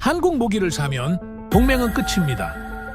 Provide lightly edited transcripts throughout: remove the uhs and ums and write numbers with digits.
한국 무기를 사면 동맹은 끝입니다.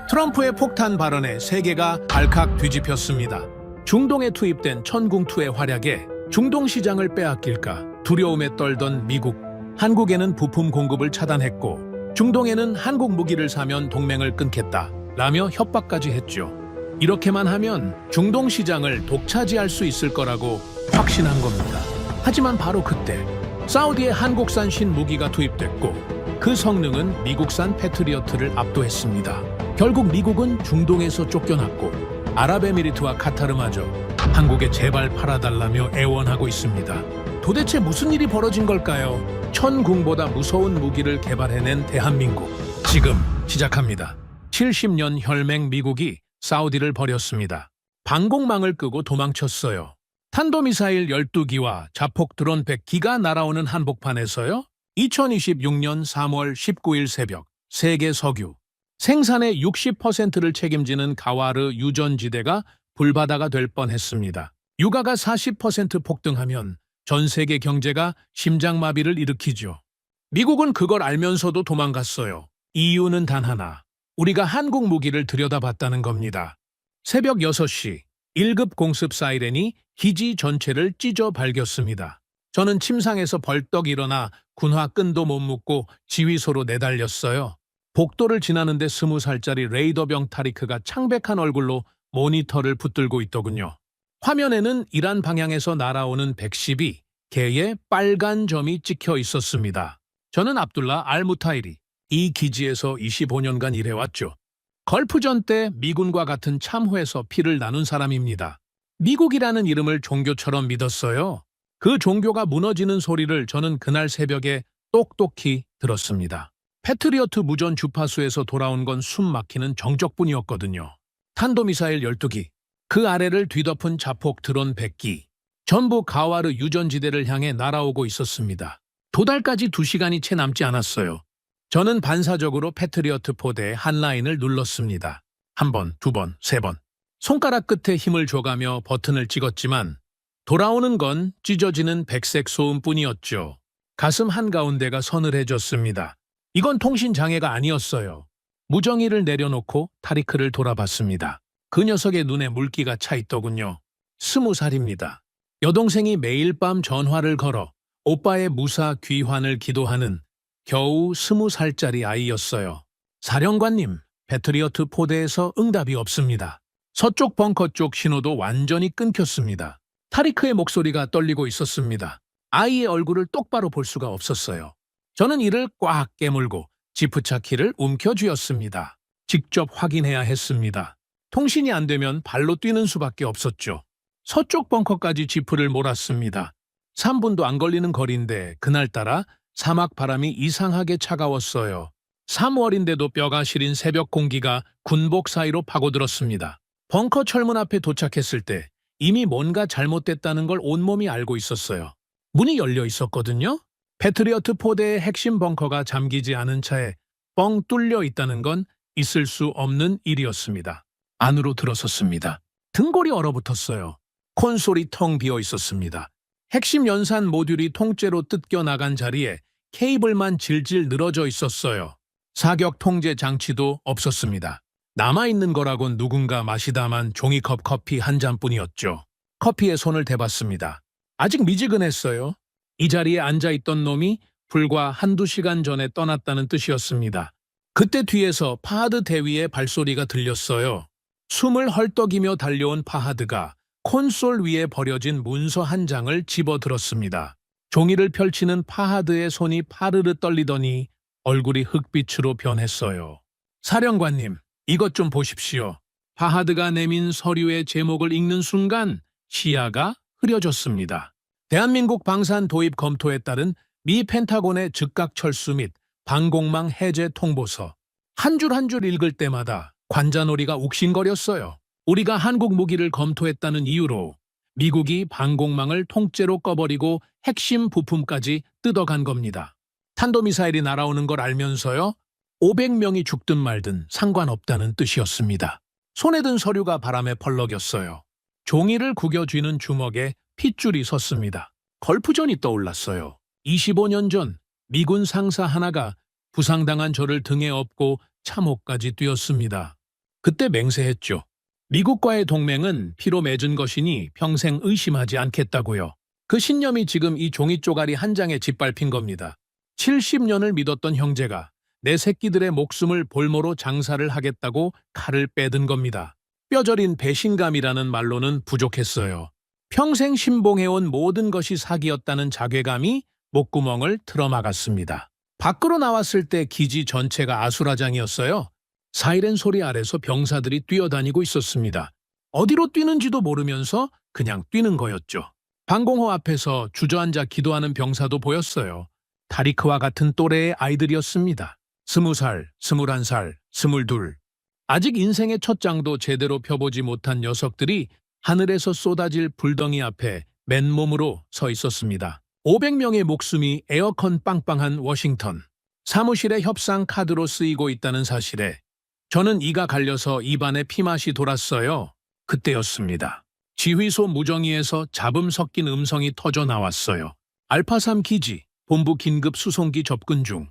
트럼프의 폭탄 발언에 세계가 발칵 뒤집혔습니다. 중동에 투입된 천궁2의 활약에 중동 시장을 빼앗길까 두려움에 떨던 미국. 한국에는 부품 공급을 차단했고 중동에는 한국 무기를 사면 동맹을 끊겠다 라며 협박까지 했죠. 이렇게만 하면 중동 시장을 독차지할 수 있을 거라고 확신한 겁니다. 하지만 바로 그때 사우디의 한국산 신무기가 투입됐고 그 성능은 미국산 패트리어트를 압도했습니다. 결국 미국은 중동에서 쫓겨났고 아랍에미리트와 카타르마저 한국에 제발 팔아달라며 애원하고 있습니다. 도대체 무슨 일이 벌어진 걸까요? 천궁보다 무서운 무기를 개발해낸 대한민국. 지금 시작합니다. 70년 혈맹 미국이 사우디를 버렸습니다. 방공망을 끄고 도망쳤어요. 탄도미사일 12기와 자폭 드론 100기가 날아오는 한복판에서요. 2026년 3월 19일 새벽 세계 석유 생산의 60%를 책임지는 가와르 유전지대가 불바다가 될 뻔했습니다. 유가가 40% 폭등하면 전 세계 경제가 심장마비를 일으키죠. 미국은 그걸 알면서도 도망갔어요. 이유는 단 하나. 우리가 한국 무기를 들여다봤다는 겁니다. 새벽 6시 1급 공습 사이렌이 기지 전체를 찢어 발겼습니다. 저는 침상에서 벌떡 일어나 군화 끈도 못 묶고 지휘소로 내달렸어요. 복도를 지나는데 20살짜리 레이더병 타리크가 창백한 얼굴로 모니터를 붙들고 있더군요. 화면에는 이란 방향에서 날아오는 112개의 빨간 점이 찍혀 있었습니다. 저는 압둘라 알무타이리, 이 기지에서 25년간 일해왔죠. 걸프전 때 미군과 같은 참호에서 피를 나눈 사람입니다. 미국이라는 이름을 종교처럼 믿었어요. 그 종교가 무너지는 소리를 저는 그날 새벽에 똑똑히 들었습니다. 패트리어트 무전 주파수에서 돌아온 건 숨 막히는 정적뿐이었거든요. 탄도미사일 12기, 그 아래를 뒤덮은 자폭 드론 100기, 전부 가와르 유전지대를 향해 날아오고 있었습니다. 도달까지 2시간이 채 남지 않았어요. 저는 반사적으로 패트리어트 포대의 한 라인을 눌렀습니다. 1번, 2번, 3번. 손가락 끝에 힘을 줘가며 버튼을 찍었지만 돌아오는 건 찢어지는 백색 소음뿐이었죠. 가슴 한가운데가 서늘해졌습니다. 이건 통신장애가 아니었어요. 무정의를 내려놓고 타리크를 돌아봤습니다. 그 녀석의 눈에 물기가 차 있더군요. 20살입니다. 여동생이 매일 밤 전화를 걸어 오빠의 무사 귀환을 기도하는 겨우 20살짜리 아이였어요. 사령관님, 패트리어트 포대에서 응답이 없습니다. 서쪽 벙커 쪽 신호도 완전히 끊겼습니다. 타리크의 목소리가 떨리고 있었습니다. 아이의 얼굴을 똑바로 볼 수가 없었어요. 저는 이를 꽉 깨물고 지프차 키를 움켜쥐었습니다. 직접 확인해야 했습니다. 통신이 안 되면 발로 뛰는 수밖에 없었죠. 서쪽 벙커까지 지프를 몰았습니다. 3분도 안 걸리는 거리인데 그날따라 사막 바람이 이상하게 차가웠어요. 3월인데도 뼈가 시린 새벽 공기가 군복 사이로 파고들었습니다. 벙커 철문 앞에 도착했을 때 이미 뭔가 잘못됐다는 걸 온몸이 알고 있었어요. 문이 열려 있었거든요. 패트리어트 포대의 핵심 벙커가 잠기지 않은 차에 뻥 뚫려 있다는 건 있을 수 없는 일이었습니다. 안으로 들어섰습니다. 등골이 얼어붙었어요. 콘솔이 텅 비어 있었습니다. 핵심 연산 모듈이 통째로 뜯겨 나간 자리에 케이블만 질질 늘어져 있었어요. 사격 통제 장치도 없었습니다. 남아있는 거라곤 누군가 마시다만 종이컵 커피 한 잔뿐이었죠. 커피에 손을 대봤습니다. 아직 미지근했어요. 이 자리에 앉아있던 놈이 불과 1~2시간 전에 떠났다는 뜻이었습니다. 그때 뒤에서 파하드 대위의 발소리가 들렸어요. 숨을 헐떡이며 달려온 파하드가 콘솔 위에 버려진 문서 한 장을 집어들었습니다. 종이를 펼치는 파하드의 손이 파르르 떨리더니 얼굴이 흑빛으로 변했어요. 사령관님, 이것 좀 보십시오. 파하드가 내민 서류의 제목을 읽는 순간 시야가 흐려졌습니다. 대한민국 방산 도입 검토에 따른 미 펜타곤의 즉각 철수 및 방공망 해제 통보서. 한 줄 한 줄 읽을 때마다 관자놀이가 욱신거렸어요. 우리가 한국 무기를 검토했다는 이유로 미국이 방공망을 통째로 꺼버리고 핵심 부품까지 뜯어간 겁니다. 탄도미사일이 날아오는 걸 알면서요. 500명이 죽든 말든 상관없다는 뜻이었습니다. 손에 든 서류가 바람에 펄럭였어요. 종이를 구겨 쥐는 주먹에 핏줄이 섰습니다. 걸프전이 떠올랐어요. 25년 전 미군 상사 하나가 부상당한 저를 등에 업고 참호까지 뛰었습니다. 그때 맹세했죠. 미국과의 동맹은 피로 맺은 것이니 평생 의심하지 않겠다고요. 그 신념이 지금 이 종이 쪼가리 한 장에 짓밟힌 겁니다. 70년을 믿었던 형제가 내 새끼들의 목숨을 볼모로 장사를 하겠다고 칼을 빼든 겁니다. 뼈저린 배신감이라는 말로는 부족했어요. 평생 신봉해온 모든 것이 사기였다는 자괴감이 목구멍을 틀어막았습니다. 밖으로 나왔을 때 기지 전체가 아수라장이었어요. 사이렌 소리 아래서 병사들이 뛰어다니고 있었습니다. 어디로 뛰는지도 모르면서 그냥 뛰는 거였죠. 방공호 앞에서 주저앉아 기도하는 병사도 보였어요. 다리크와 같은 또래의 아이들이었습니다. 20살, 21살, 22. 아직 인생의 첫 장도 제대로 펴보지 못한 녀석들이 하늘에서 쏟아질 불덩이 앞에 맨몸으로 서 있었습니다. 500명의 목숨이 에어컨 빵빵한 워싱턴. 사무실에 협상 카드로 쓰이고 있다는 사실에 저는 이가 갈려서 입안에 피맛이 돌았어요. 그때였습니다. 지휘소 무정이에서 잡음 섞인 음성이 터져 나왔어요. 알파3 기지, 본부 긴급 수송기 접근 중.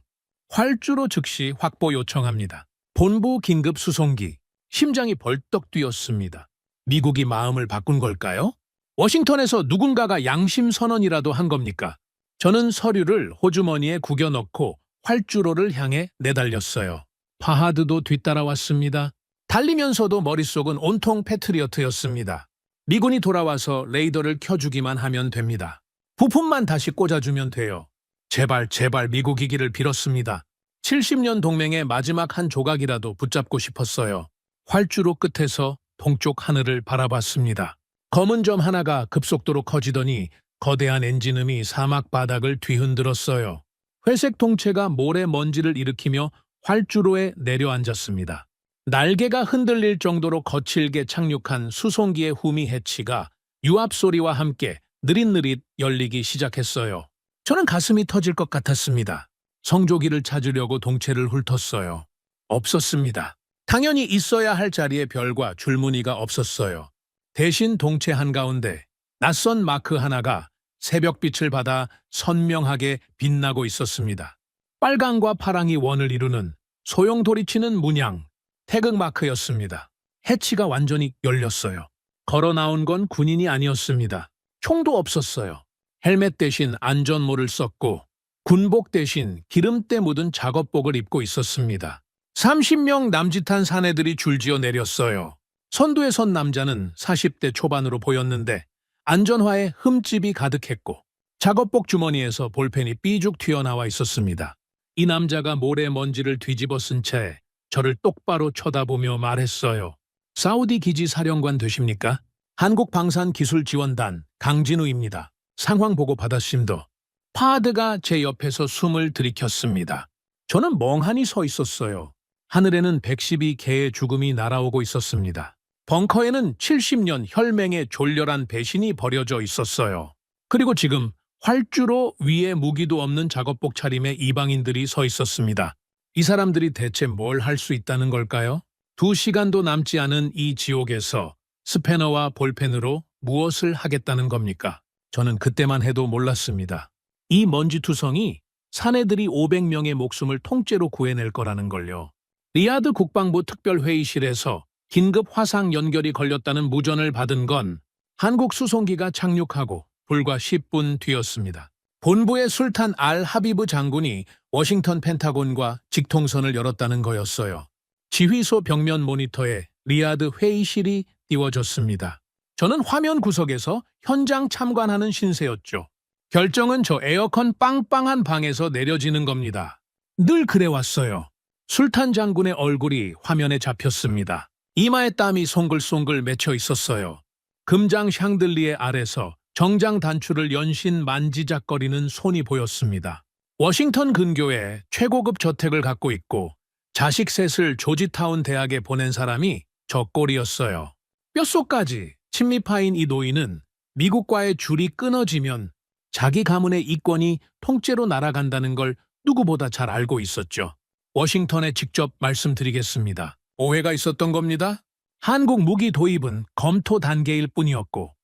활주로 즉시 확보 요청합니다. 본부 긴급 수송기. 심장이 벌떡 뛰었습니다. 미국이 마음을 바꾼 걸까요? 워싱턴에서 누군가가 양심 선언이라도 한 겁니까? 저는 서류를 호주머니에 구겨 넣고 활주로를 향해 내달렸어요. 파하드도 뒤따라왔습니다. 달리면서도 머릿속은 온통 패트리어트였습니다. 미군이 돌아와서 레이더를 켜주기만 하면 됩니다. 부품만 다시 꽂아주면 돼요. 제발 제발 미국이기를 빌었습니다. 70년 동맹의 마지막 한 조각이라도 붙잡고 싶었어요. 활주로 끝에서 동쪽 하늘을 바라봤습니다. 검은 점 하나가 급속도로 커지더니 거대한 엔진음이 사막 바닥을 뒤흔들었어요. 회색 통체가 모래먼지를 일으키며 활주로에 내려앉았습니다. 날개가 흔들릴 정도로 거칠게 착륙한 수송기의 후미 해치가 유압 소리와 함께 느릿느릿 열리기 시작했어요. 저는 가슴이 터질 것 같았습니다. 성조기를 찾으려고 동체를 훑었어요. 없었습니다. 당연히 있어야 할 자리에 별과 줄무늬가 없었어요. 대신 동체 한가운데 낯선 마크 하나가 새벽빛을 받아 선명하게 빛나고 있었습니다. 빨강과 파랑이 원을 이루는 소용돌이치는 문양, 태극 마크였습니다. 해치가 완전히 열렸어요. 걸어 나온 건 군인이 아니었습니다. 총도 없었어요. 헬멧 대신 안전모를 썼고 군복 대신 기름때 묻은 작업복을 입고 있었습니다. 30명 남짓한 사내들이 줄지어 내렸어요. 선두에 선 남자는 40대 초반으로 보였는데 안전화에 흠집이 가득했고 작업복 주머니에서 볼펜이 삐죽 튀어나와 있었습니다. 이 남자가 모래먼지를 뒤집어 쓴 채 저를 똑바로 쳐다보며 말했어요. 사우디 기지 사령관 되십니까? 한국방산기술지원단 강진우입니다. 상황 보고 받았습니다. 파하드가 제 옆에서 숨을 들이켰습니다. 저는 멍하니 서 있었어요. 하늘에는 112개의 죽음이 날아오고 있었습니다. 벙커에는 70년 혈맹의 졸렬한 배신이 버려져 있었어요. 그리고 지금 활주로 위에 무기도 없는 작업복 차림의 이방인들이 서 있었습니다. 이 사람들이 대체 뭘 할 수 있다는 걸까요? 2시간도 남지 않은 이 지옥에서 스패너와 볼펜으로 무엇을 하겠다는 겁니까? 저는 그때만 해도 몰랐습니다. 이 먼지투성이 사내들이 500명의 목숨을 통째로 구해낼 거라는 걸요. 리야드 국방부 특별회의실에서 긴급 화상 연결이 걸렸다는 무전을 받은 건 한국 수송기가 착륙하고 불과 10분 뒤였습니다. 본부의 술탄 알 하비브 장군이 워싱턴 펜타곤과 직통선을 열었다는 거였어요. 지휘소 벽면 모니터에 리야드 회의실이 띄워졌습니다. 저는 화면 구석에서 현장 참관하는 신세였죠. 결정은 저 에어컨 빵빵한 방에서 내려지는 겁니다. 늘 그래왔어요. 술탄 장군의 얼굴이 화면에 잡혔습니다. 이마에 땀이 송글송글 맺혀 있었어요. 금장 샹들리에 아래서 정장 단추를 연신 만지작거리는 손이 보였습니다. 워싱턴 근교에 최고급 저택을 갖고 있고 자식 셋을 조지타운 대학에 보낸 사람이 저 꼴이었어요. 뼛속까지 친미 파인 이 노인은 미국과의 줄이 끊어지면 자기 가문의 이권이 통째로 날아간다는 걸 누구보다 잘 알고 있었죠. 워싱턴에 직접 말씀드리겠습니다. 오해가 있었던 겁니다. 한국 무기 도입은 검토 단계일 뿐이었고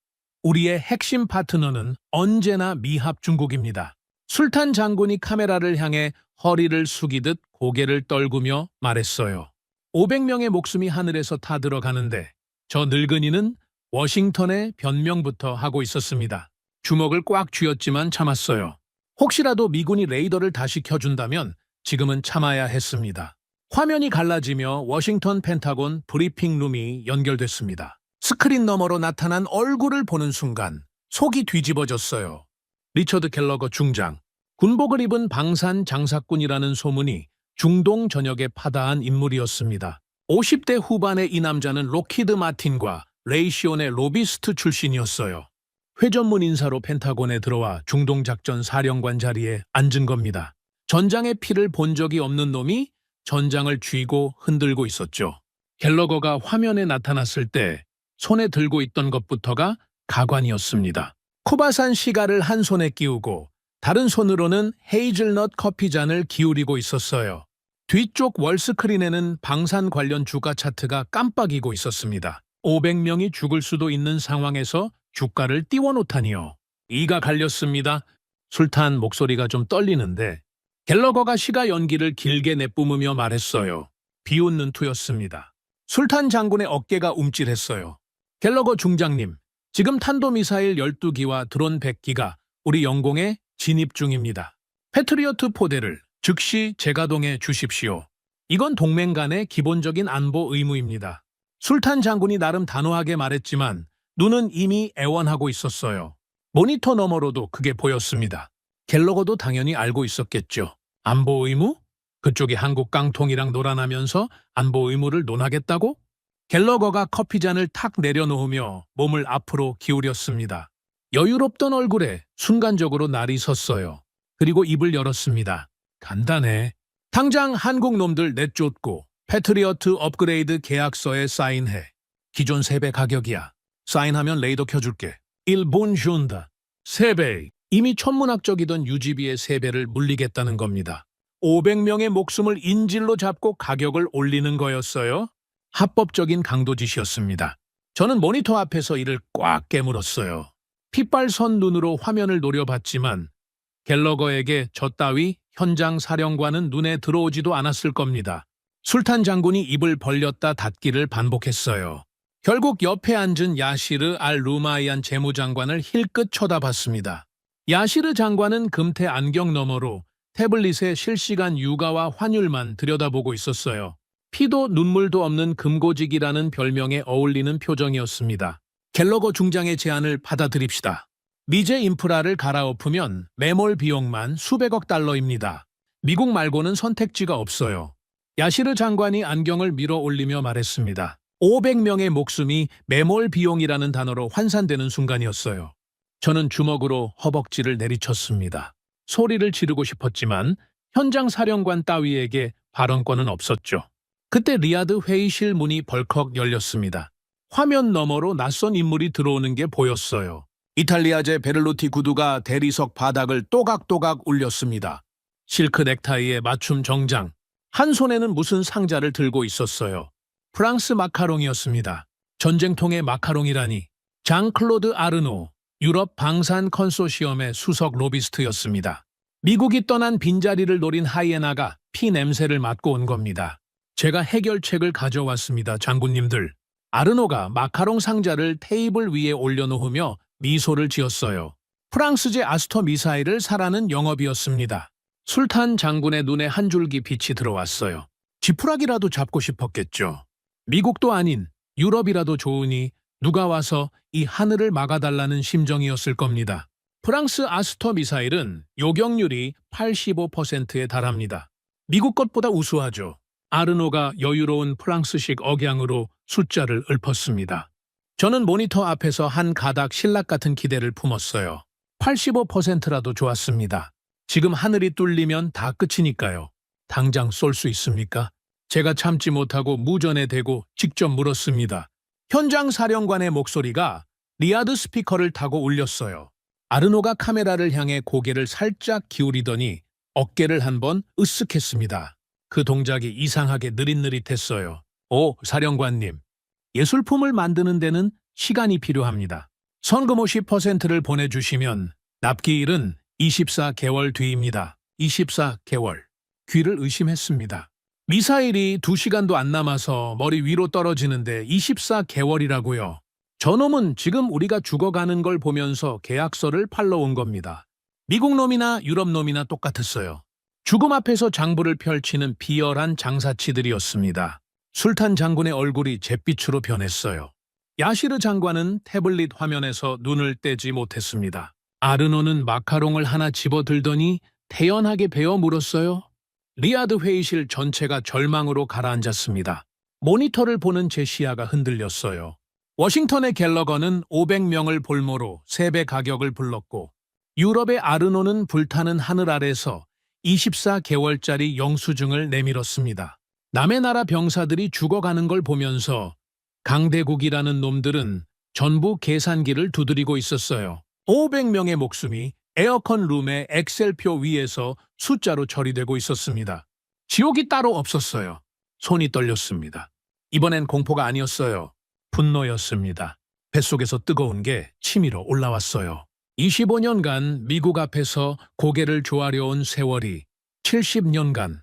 우리의 핵심 파트너는 언제나 미합 중국입니다. 술탄 장군이 카메라를 향해 허리를 숙이듯 고개를 떨구며 말했어요. 500명의 목숨이 하늘에서 타들어가는데 저 늙은이는 워싱턴의 변명부터 하고 있었습니다. 주먹을 꽉 쥐었지만 참았어요. 혹시라도 미군이 레이더를 다시 켜준다면 지금은 참아야 했습니다. 화면이 갈라지며 워싱턴 펜타곤 브리핑룸이 연결됐습니다. 스크린 너머로 나타난 얼굴을 보는 순간 속이 뒤집어졌어요. 리처드 갤러거 중장. 군복을 입은 방산 장사꾼이라는 소문이 중동 전역에 파다한 인물이었습니다. 50대 후반의 이 남자는 록히드 마틴과 레이시온의 로비스트 출신이었어요. 회전문 인사로 펜타곤에 들어와 중동작전 사령관 자리에 앉은 겁니다. 전장의 피를 본 적이 없는 놈이 전장을 쥐고 흔들고 있었죠. 갤러거가 화면에 나타났을 때 손에 들고 있던 것부터가 가관이었습니다. 쿠바산 시가를 한 손에 끼우고 다른 손으로는 헤이즐넛 커피잔을 기울이고 있었어요. 뒤쪽 월스크린에는 방산 관련 주가 차트가 깜빡이고 있었습니다. 500명이 죽을 수도 있는 상황에서 주가를 띄워놓다니요. 이가 갈렸습니다. 술탄 목소리가 좀 떨리는데 갤러거가 시가 연기를 길게 내뿜으며 말했어요. 비웃는 투였습니다. 술탄 장군의 어깨가 움찔했어요. 갤러거 중장님, 지금 탄도미사일 12기와 드론 100기가 우리 영공에 진입 중입니다. 패트리어트 포대를 즉시 재가동해 주십시오. 이건 동맹 간의 기본적인 안보 의무입니다. 술탄 장군이 나름 단호하게 말했지만 눈은 이미 애원하고 있었어요. 모니터 너머로도 그게 보였습니다. 갤러거도 당연히 알고 있었겠죠. 안보 의무? 그쪽이 한국 깡통이랑 놀아나면서 안보 의무를 논하겠다고? 갤러거가 커피잔을 탁 내려놓으며 몸을 앞으로 기울였습니다. 여유롭던 얼굴에 순간적으로 날이 섰어요. 그리고 입을 열었습니다. 간단해. 당장 한국 놈들 내쫓고 패트리어트 업그레이드 계약서에 사인해. 기존 3배 가격이야. 사인하면 레이더 켜줄게. 일본 준다. 3배. 이미 천문학적이던 유지비의 3배를 물리겠다는 겁니다. 500명의 목숨을 인질로 잡고 가격을 올리는 거였어요. 합법적인 강도짓이었습니다. 저는 모니터 앞에서 이를 꽉 깨물었어요. 핏발선 눈으로 화면을 노려봤지만 갤러거에게 저 따위 현장 사령관은 눈에 들어오지도 않았을 겁니다. 술탄 장군이 입을 벌렸다 닫기를 반복했어요. 결국 옆에 앉은 야시르 알 루마이안 재무장관을 힐끗 쳐다봤습니다. 야시르 장관은 금태 안경 너머로 태블릿의 실시간 유가와 환율만 들여다보고 있었어요. 피도 눈물도 없는 금고직이라는 별명에 어울리는 표정이었습니다. 갤러거 중장의 제안을 받아들입시다. 미제 인프라를 갈아엎으면 매몰 비용만 수백억 달러입니다. 미국 말고는 선택지가 없어요. 야시르 장관이 안경을 밀어 올리며 말했습니다. 500명의 목숨이 매몰 비용이라는 단어로 환산되는 순간이었어요. 저는 주먹으로 허벅지를 내리쳤습니다. 소리를 지르고 싶었지만 현장 사령관 따위에게 발언권은 없었죠. 그때 리야드 회의실 문이 벌컥 열렸습니다. 화면 너머로 낯선 인물이 들어오는 게 보였어요. 이탈리아제 베를루티 구두가 대리석 바닥을 또각또각 울렸습니다. 실크 넥타이에 맞춤 정장, 한 손에는 무슨 상자를 들고 있었어요. 프랑스 마카롱이었습니다. 전쟁통의 마카롱이라니. 장클로드 아르노, 유럽 방산 컨소시엄의 수석 로비스트였습니다. 미국이 떠난 빈자리를 노린 하이에나가 피 냄새를 맡고 온 겁니다. 제가 해결책을 가져왔습니다, 장군님들. 아르노가 마카롱 상자를 테이블 위에 올려놓으며 미소를 지었어요. 프랑스제 아스터 미사일을 사라는 영업이었습니다. 술탄 장군의 눈에 한 줄기 빛이 들어왔어요. 지푸라기라도 잡고 싶었겠죠. 미국도 아닌 유럽이라도 좋으니 누가 와서 이 하늘을 막아달라는 심정이었을 겁니다. 프랑스 아스터 미사일은 요격률이 85%에 달합니다. 미국 것보다 우수하죠. 아르노가 여유로운 프랑스식 억양으로 숫자를 읊었습니다. 저는 모니터 앞에서 한 가닥 신락 같은 기대를 품었어요. 85%라도 좋았습니다. 지금 하늘이 뚫리면 다 끝이니까요. 당장 쏠 수 있습니까? 제가 참지 못하고 무전에 대고 직접 물었습니다. 현장 사령관의 목소리가 리야드 스피커를 타고 울렸어요. 아르노가 카메라를 향해 고개를 살짝 기울이더니 어깨를 한번 으쓱했습니다. 그 동작이 이상하게 느릿느릿했어요. 오, 사령관님. 예술품을 만드는 데는 시간이 필요합니다. 선금 50%를 보내주시면 납기일은 24개월 뒤입니다. 24개월. 귀를 의심했습니다. 미사일이 2시간도 안 남아서 머리 위로 떨어지는데 24개월이라고요. 저놈은 지금 우리가 죽어가는 걸 보면서 계약서를 팔러 온 겁니다. 미국 놈이나 유럽 놈이나 똑같았어요. 죽음 앞에서 장부를 펼치는 비열한 장사치들이었습니다. 술탄 장군의 얼굴이 잿빛으로 변했어요. 야시르 장관은 태블릿 화면에서 눈을 떼지 못했습니다. 아르노는 마카롱을 하나 집어들더니 태연하게 베어 물었어요. 리아드 회의실 전체가 절망으로 가라앉았습니다. 모니터를 보는 제 시야가 흔들렸어요. 워싱턴의 갤러거는 500명을 볼모로 3배 가격을 불렀고 유럽의 아르노는 불타는 하늘 아래서 24개월짜리 영수증을 내밀었습니다. 남의 나라 병사들이 죽어가는 걸 보면서 강대국이라는 놈들은 전부 계산기를 두드리고 있었어요. 500명의 목숨이 에어컨 룸의 엑셀표 위에서 숫자로 처리되고 있었습니다. 지옥이 따로 없었어요. 손이 떨렸습니다. 이번엔 공포가 아니었어요. 분노였습니다. 뱃속에서 뜨거운 게 치밀어 올라왔어요. 25년간 미국 앞에서 고개를 조아려온 세월이 70년간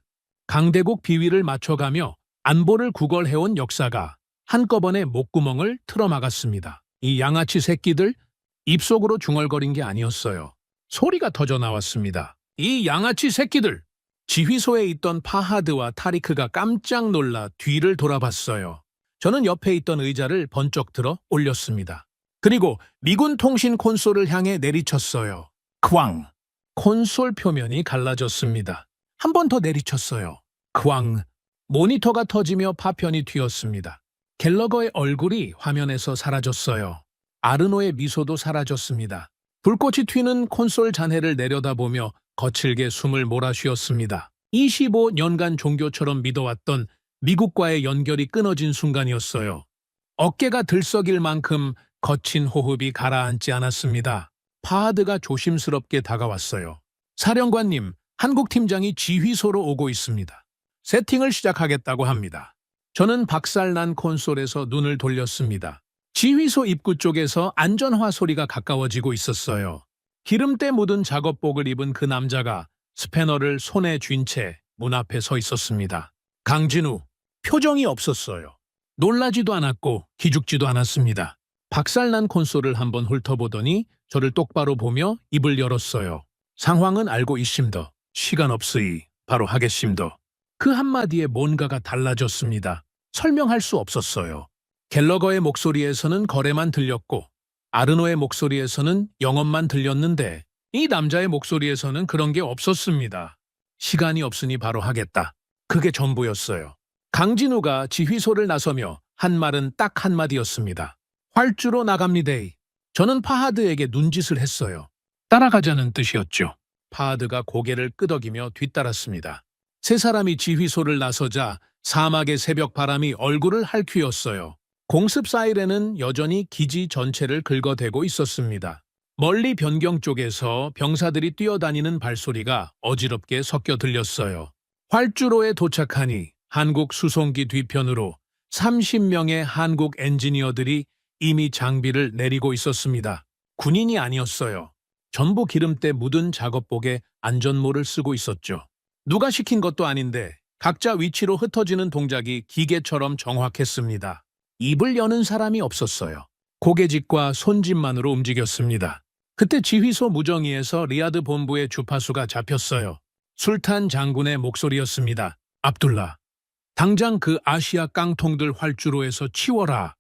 강대국 비위를 맞춰가며 안보를 구걸해온 역사가 한꺼번에 목구멍을 틀어막았습니다. 이 양아치 새끼들 입속으로 중얼거린 게 아니었어요. 소리가 터져 나왔습니다. 이 양아치 새끼들! 지휘소에 있던 파하드와 타리크가 깜짝 놀라 뒤를 돌아봤어요. 저는 옆에 있던 의자를 번쩍 들어 올렸습니다. 그리고 미군 통신 콘솔을 향해 내리쳤어요. 쾅! 콘솔 표면이 갈라졌습니다. 한 번 더 내리쳤어요. 쾅! 모니터가 터지며 파편이 튀었습니다. 갤러거의 얼굴이 화면에서 사라졌어요. 아르노의 미소도 사라졌습니다. 불꽃이 튀는 콘솔 잔해를 내려다보며 거칠게 숨을 몰아쉬었습니다. 25년간 종교처럼 믿어왔던 미국과의 연결이 끊어진 순간이었어요. 어깨가 들썩일 만큼 거친 호흡이 가라앉지 않았습니다. 파하드가 조심스럽게 다가왔어요. 사령관님, 한국 팀장이 지휘소로 오고 있습니다. 세팅을 시작하겠다고 합니다. 저는 박살난 콘솔에서 눈을 돌렸습니다. 지휘소 입구 쪽에서 안전화 소리가 가까워지고 있었어요. 기름때 묻은 작업복을 입은 그 남자가 스패너를 손에 쥔 채 문 앞에 서 있었습니다. 강진우, 표정이 없었어요. 놀라지도 않았고 기죽지도 않았습니다. 박살난 콘솔을 한번 훑어보더니 저를 똑바로 보며 입을 열었어요. 상황은 알고 있심더. 시간 없으이 바로 하겠심더. 그 한마디에 뭔가가 달라졌습니다. 설명할 수 없었어요. 갤러거의 목소리에서는 거래만 들렸고 아르노의 목소리에서는 영업만 들렸는데 이 남자의 목소리에서는 그런 게 없었습니다. 시간이 없으니 바로 하겠다. 그게 전부였어요. 강진우가 지휘소를 나서며 한 말은 딱 한마디였습니다. 활주로 나갑니데이. 저는 파하드에게 눈짓을 했어요. 따라가자는 뜻이었죠. 파하드가 고개를 끄덕이며 뒤따랐습니다. 세 사람이 지휘소를 나서자 사막의 새벽 바람이 얼굴을 핥히었어요. 공습 사이렌은 여전히 기지 전체를 긁어대고 있었습니다. 멀리 변경 쪽에서 병사들이 뛰어다니는 발소리가 어지럽게 섞여 들렸어요. 활주로에 도착하니 한국 수송기 뒤편으로 30명의 한국 엔지니어들이 이미 장비를 내리고 있었습니다. 군인이 아니었어요. 전부 기름때 묻은 작업복에 안전모를 쓰고 있었죠. 누가 시킨 것도 아닌데 각자 위치로 흩어지는 동작이 기계처럼 정확했습니다. 입을 여는 사람이 없었어요. 고개짓과 손짓만으로 움직였습니다. 그때 지휘소 무정위에서 리아드 본부의 주파수가 잡혔어요. 술탄 장군의 목소리였습니다. 압둘라, 당장 그 아시아 깡통들 활주로에서 치워라.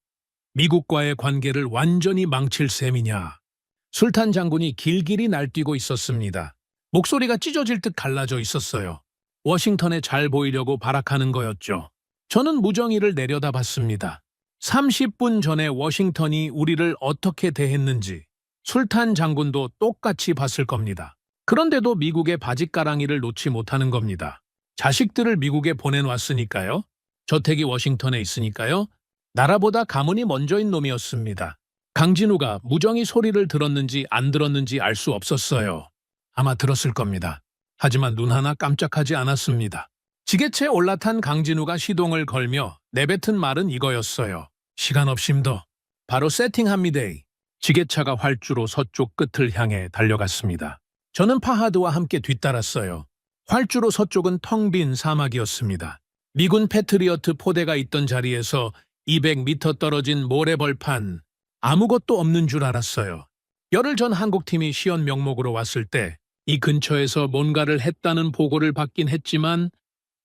미국과의 관계를 완전히 망칠 셈이냐. 술탄 장군이 길길이 날뛰고 있었습니다. 목소리가 찢어질 듯 갈라져 있었어요. 워싱턴에 잘 보이려고 발악하는 거였죠. 저는 무정위를 내려다봤습니다. 30분 전에 워싱턴이 우리를 어떻게 대했는지 술탄 장군도 똑같이 봤을 겁니다. 그런데도 미국의 바짓가랑이를 놓지 못하는 겁니다. 자식들을 미국에 보내놨으니까요. 저택이 워싱턴에 있으니까요. 나라보다 가문이 먼저인 놈이었습니다. 강진우가 무정위 소리를 들었는지 안 들었는지 알 수 없었어요. 아마 들었을 겁니다. 하지만 눈 하나 깜짝하지 않았습니다. 지게차에 올라탄 강진우가 시동을 걸며 내뱉은 말은 이거였어요. 시간 없심더. 바로 세팅합니데이. 지게차가 활주로 서쪽 끝을 향해 달려갔습니다. 저는 파하드와 함께 뒤따랐어요. 활주로 서쪽은 텅 빈 사막이었습니다. 미군 패트리어트 포대가 있던 자리에서 200m 떨어진 모래벌판, 아무것도 없는 줄 알았어요. 열흘 전 한국팀이 시연 명목으로 왔을 때 이 근처에서 뭔가를 했다는 보고를 받긴 했지만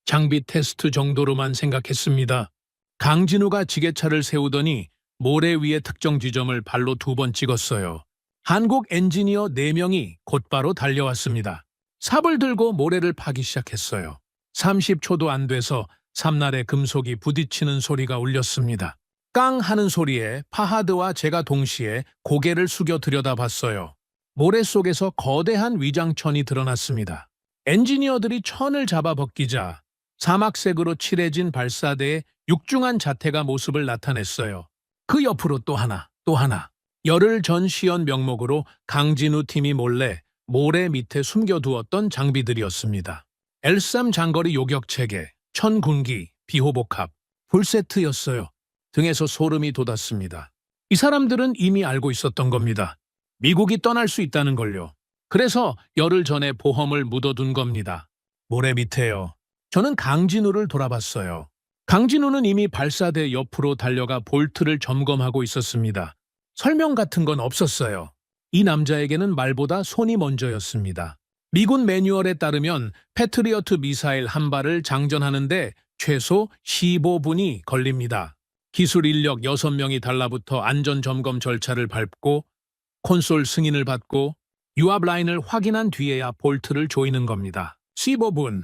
장비 테스트 정도로만 생각했습니다. 강진우가 지게차를 세우더니 모래 위의 특정 지점을 발로 2번 찍었어요. 한국 엔지니어 4명이 곧바로 달려왔습니다. 삽을 들고 모래를 파기 시작했어요. 30초도 안 돼서 삼날의 금속이 부딪히는 소리가 울렸습니다. 깡 하는 소리에 파하드와 제가 동시에 고개를 숙여 들여다봤어요. 모래 속에서 거대한 위장천이 드러났습니다. 엔지니어들이 천을 잡아 벗기자 사막색으로 칠해진 발사대의 육중한 자태가 모습을 나타냈어요. 그 옆으로 또 하나, 또 하나. 열흘 전 시연 명목으로 강진우 팀이 몰래 모래 밑에 숨겨두었던 장비들이었습니다. L3 장거리 요격체계, 천군기, 비호복합, 풀세트였어요. 등에서 소름이 돋았습니다. 이 사람들은 이미 알고 있었던 겁니다. 미국이 떠날 수 있다는 걸요. 그래서 열흘 전에 보험을 묻어둔 겁니다. 모래 밑에요. 저는 강진우를 돌아봤어요. 강진우는 이미 발사대 옆으로 달려가 볼트를 점검하고 있었습니다. 설명 같은 건 없었어요. 이 남자에게는 말보다 손이 먼저였습니다. 미군 매뉴얼에 따르면 패트리어트 미사일 한 발을 장전하는데 최소 15분이 걸립니다. 기술 인력 6명이 달라붙어 안전점검 절차를 밟고 콘솔 승인을 받고 유압 라인을 확인한 뒤에야 볼트를 조이는 겁니다. 15분,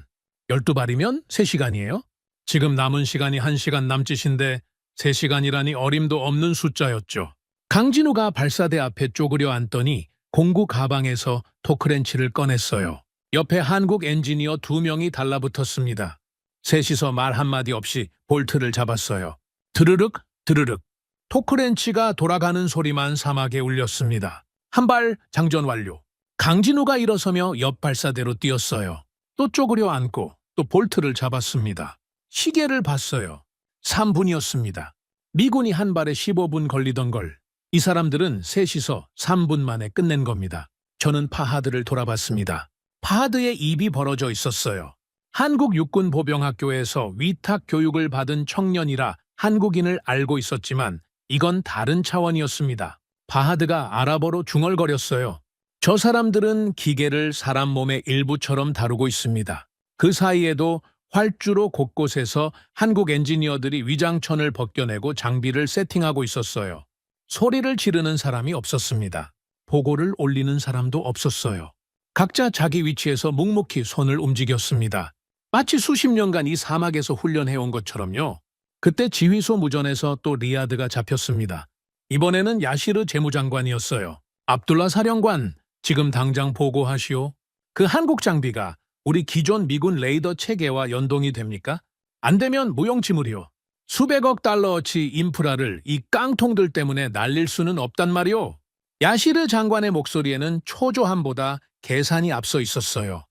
12발이면 3시간이에요? 지금 남은 시간이 1시간 남짓인데 3시간이라니 어림도 없는 숫자였죠. 강진우가 발사대 앞에 쪼그려 앉더니 공구 가방에서 토크렌치를 꺼냈어요. 옆에 한국 엔지니어 2명이 달라붙었습니다. 셋이서 말 한마디 없이 볼트를 잡았어요. 드르륵 드르륵. 토크렌치가 돌아가는 소리만 사막에 울렸습니다. 한 발 장전 완료. 강진우가 일어서며 옆 발사대로 뛰었어요. 또 쪼그려 앉고 또 볼트를 잡았습니다. 시계를 봤어요. 3분이었습니다. 미군이 한 발에 15분 걸리던 걸 이 사람들은 셋이서 3분 만에 끝낸 겁니다. 저는 파하드를 돌아봤습니다. 파하드의 입이 벌어져 있었어요. 한국 육군 보병학교에서 위탁 교육을 받은 청년이라 한국인을 알고 있었지만 이건 다른 차원이었습니다. 파하드가 아랍어로 중얼거렸어요. 저 사람들은 기계를 사람 몸의 일부처럼 다루고 있습니다. 그 사이에도 활주로 곳곳에서 한국 엔지니어들이 위장천을 벗겨내고 장비를 세팅하고 있었어요. 소리를 지르는 사람이 없었습니다. 보고를 올리는 사람도 없었어요. 각자 자기 위치에서 묵묵히 손을 움직였습니다. 마치 수십 년간 이 사막에서 훈련해온 것처럼요. 그때 지휘소 무전에서 또 리야드가 잡혔습니다. 이번에는 야시르 재무장관이었어요. 압둘라 사령관, 지금 당장 보고하시오. 그 한국 장비가 우리 기존 미군 레이더 체계와 연동이 됩니까? 안 되면 무용지물이요. 수백억 달러어치 인프라를 이 깡통들 때문에 날릴 수는 없단 말이오. 야시르 장관의 목소리에는 초조함보다 계산이 앞서 있었어요.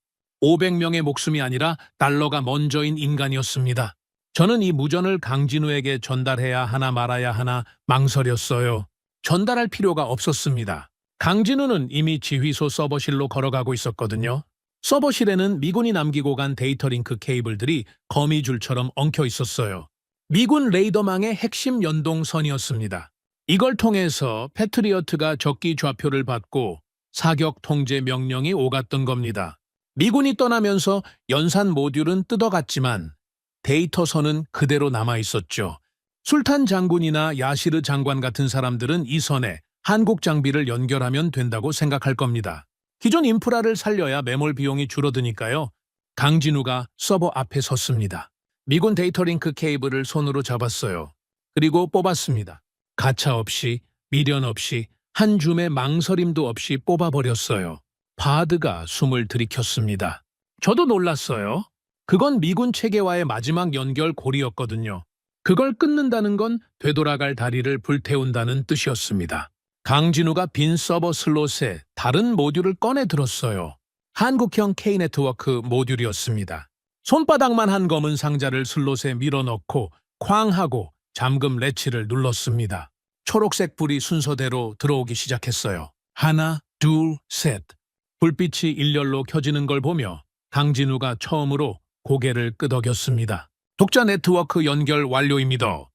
500명의 목숨이 아니라 달러가 먼저인 인간이었습니다. 저는 이 무전을 강진우에게 전달해야 하나 말아야 하나 망설였어요. 전달할 필요가 없었습니다. 강진우는 이미 지휘소 서버실로 걸어가고 있었거든요. 서버실에는 미군이 남기고 간 데이터 링크 케이블들이 거미줄처럼 엉켜 있었어요. 미군 레이더망의 핵심 연동선이었습니다. 이걸 통해서 패트리어트가 적기 좌표를 받고 사격 통제 명령이 오갔던 겁니다. 미군이 떠나면서 연산 모듈은 뜯어갔지만 데이터선은 그대로 남아 있었죠. 술탄 장군이나 야시르 장관 같은 사람들은 이 선에 한국 장비를 연결하면 된다고 생각할 겁니다. 기존 인프라를 살려야 매몰 비용이 줄어드니까요. 강진우가 서버 앞에 섰습니다. 미군 데이터 링크 케이블을 손으로 잡았어요. 그리고 뽑았습니다. 가차 없이, 미련 없이, 한 줌의 망설임도 없이 뽑아버렸어요. 파하드가 숨을 들이켰습니다. 저도 놀랐어요. 그건 미군 체계와의 마지막 연결 고리였거든요. 그걸 끊는다는 건 되돌아갈 다리를 불태운다는 뜻이었습니다. 강진우가 빈 서버 슬롯에 다른 모듈을 꺼내 들었어요. 한국형 K-네트워크 모듈이었습니다. 손바닥만 한 검은 상자를 슬롯에 밀어넣고 쾅 하고 잠금 레치를 눌렀습니다. 초록색 불이 순서대로 들어오기 시작했어요. 하나, 둘, 셋. 불빛이 일렬로 켜지는 걸 보며 강진우가 처음으로 고개를 끄덕였습니다. 독자 네트워크 연결 완료입니다.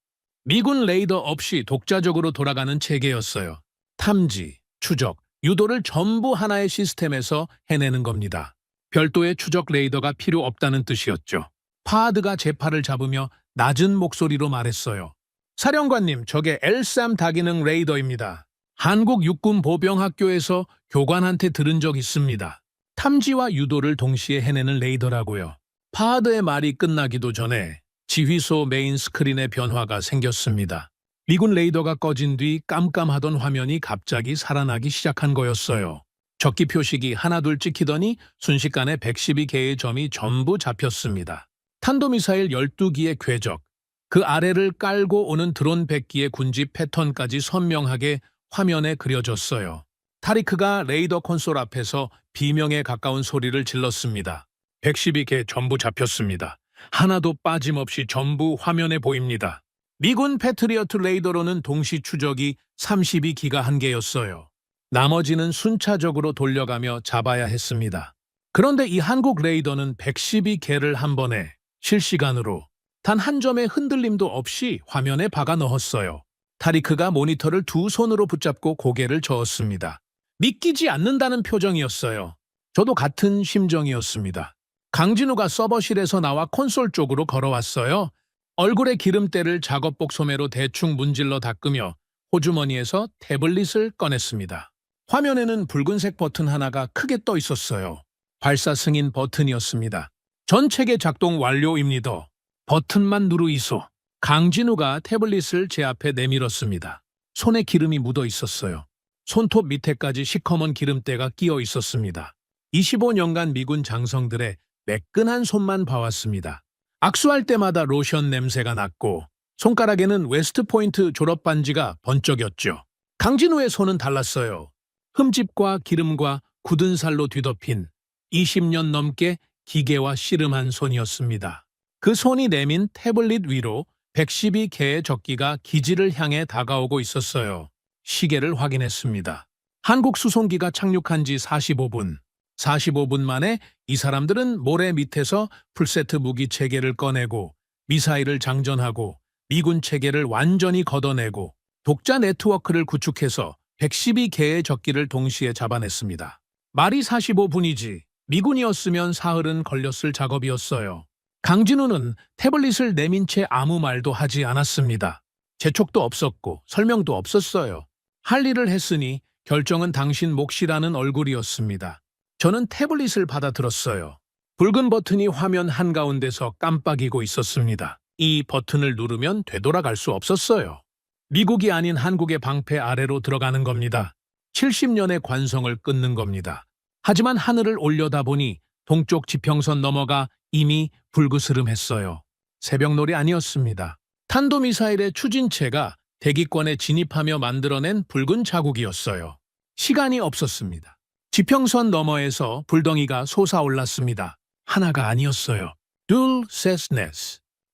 미군 레이더 없이 독자적으로 돌아가는 체계였어요. 탐지, 추적, 유도를 전부 하나의 시스템에서 해내는 겁니다. 별도의 추적 레이더가 필요 없다는 뜻이었죠. 파하드가 제 팔을 잡으며 낮은 목소리로 말했어요. 사령관님, 저게 L3 다기능 레이더입니다. 한국 육군 보병학교에서 교관한테 들은 적 있습니다. 탐지와 유도를 동시에 해내는 레이더라고요. 파하드의 말이 끝나기도 전에 지휘소 메인 스크린에 변화가 생겼습니다. 미군 레이더가 꺼진 뒤 깜깜하던 화면이 갑자기 살아나기 시작한 거였어요. 적기 표식이 하나둘 찍히더니 순식간에 112개의 점이 전부 잡혔습니다. 탄도미사일 12기의 궤적, 그 아래를 깔고 오는 드론 100기의 군지 패턴까지 선명하게 화면에 그려졌어요. 타리크가 레이더 콘솔 앞에서 비명에 가까운 소리를 질렀습니다. 112개 전부 잡혔습니다. 하나도 빠짐없이 전부 화면에 보입니다. 미군 패트리어트 레이더로는 동시 추적이 32기가 한계였어요. 나머지는 순차적으로 돌려가며 잡아야 했습니다. 그런데 이 한국 레이더는 112개를 한 번에 실시간으로 단 한 점의 흔들림도 없이 화면에 박아 넣었어요. 타리크가 모니터를 두 손으로 붙잡고 고개를 저었습니다. 믿기지 않는다는 표정이었어요. 저도 같은 심정이었습니다. 강진우가 서버실에서 나와 콘솔 쪽으로 걸어왔어요. 얼굴에 기름때를 작업복 소매로 대충 문질러 닦으며 호주머니에서 태블릿을 꺼냈습니다. 화면에는 붉은색 버튼 하나가 크게 떠 있었어요. 발사 승인 버튼이었습니다. 전 체계 작동 완료입니다. 버튼만 누르이소. 강진우가 태블릿을 제 앞에 내밀었습니다. 손에 기름이 묻어 있었어요. 손톱 밑에까지 시커먼 기름때가 끼어 있었습니다. 25년간 미군 장성들의 매끈한 손만 봐왔습니다. 악수할 때마다 로션 냄새가 났고 손가락에는 웨스트포인트 졸업 반지가 번쩍였죠. 강진우의 손은 달랐어요. 흠집과 기름과 굳은 살로 뒤덮인 20년 넘게 기계와 씨름한 손이었습니다. 그 손이 내민 태블릿 위로 112개의 적기가 기지를 향해 다가오고 있었어요. 시계를 확인했습니다. 한국 수송기가 착륙한 지 45분. 45분 만에 이 사람들은 모래 밑에서 풀세트 무기 체계를 꺼내고 미사일을 장전하고 미군 체계를 완전히 걷어내고 독자 네트워크를 구축해서 112개의 적기를 동시에 잡아냈습니다. 말이 45분이지 미군이었으면 사흘은 걸렸을 작업이었어요. 강진우는 태블릿을 내민 채 아무 말도 하지 않았습니다. 재촉도 없었고 설명도 없었어요. 할 일을 했으니 결정은 당신 몫이라는 얼굴이었습니다. 저는 태블릿을 받아들었어요. 붉은 버튼이 화면 한가운데서 깜빡이고 있었습니다. 이 버튼을 누르면 되돌아갈 수 없었어요. 미국이 아닌 한국의 방패 아래로 들어가는 겁니다. 70년의 관성을 끊는 겁니다. 하지만 하늘을 올려다보니 동쪽 지평선 넘어가 이미 불그스름했어요. 새벽놀이 아니었습니다. 탄도미사일의 추진체가 대기권에 진입하며 만들어낸 붉은 자국이었어요. 시간이 없었습니다. 지평선 너머에서 불덩이가 솟아올랐습니다. 하나가 아니었어요. 둘, 셋, 넷.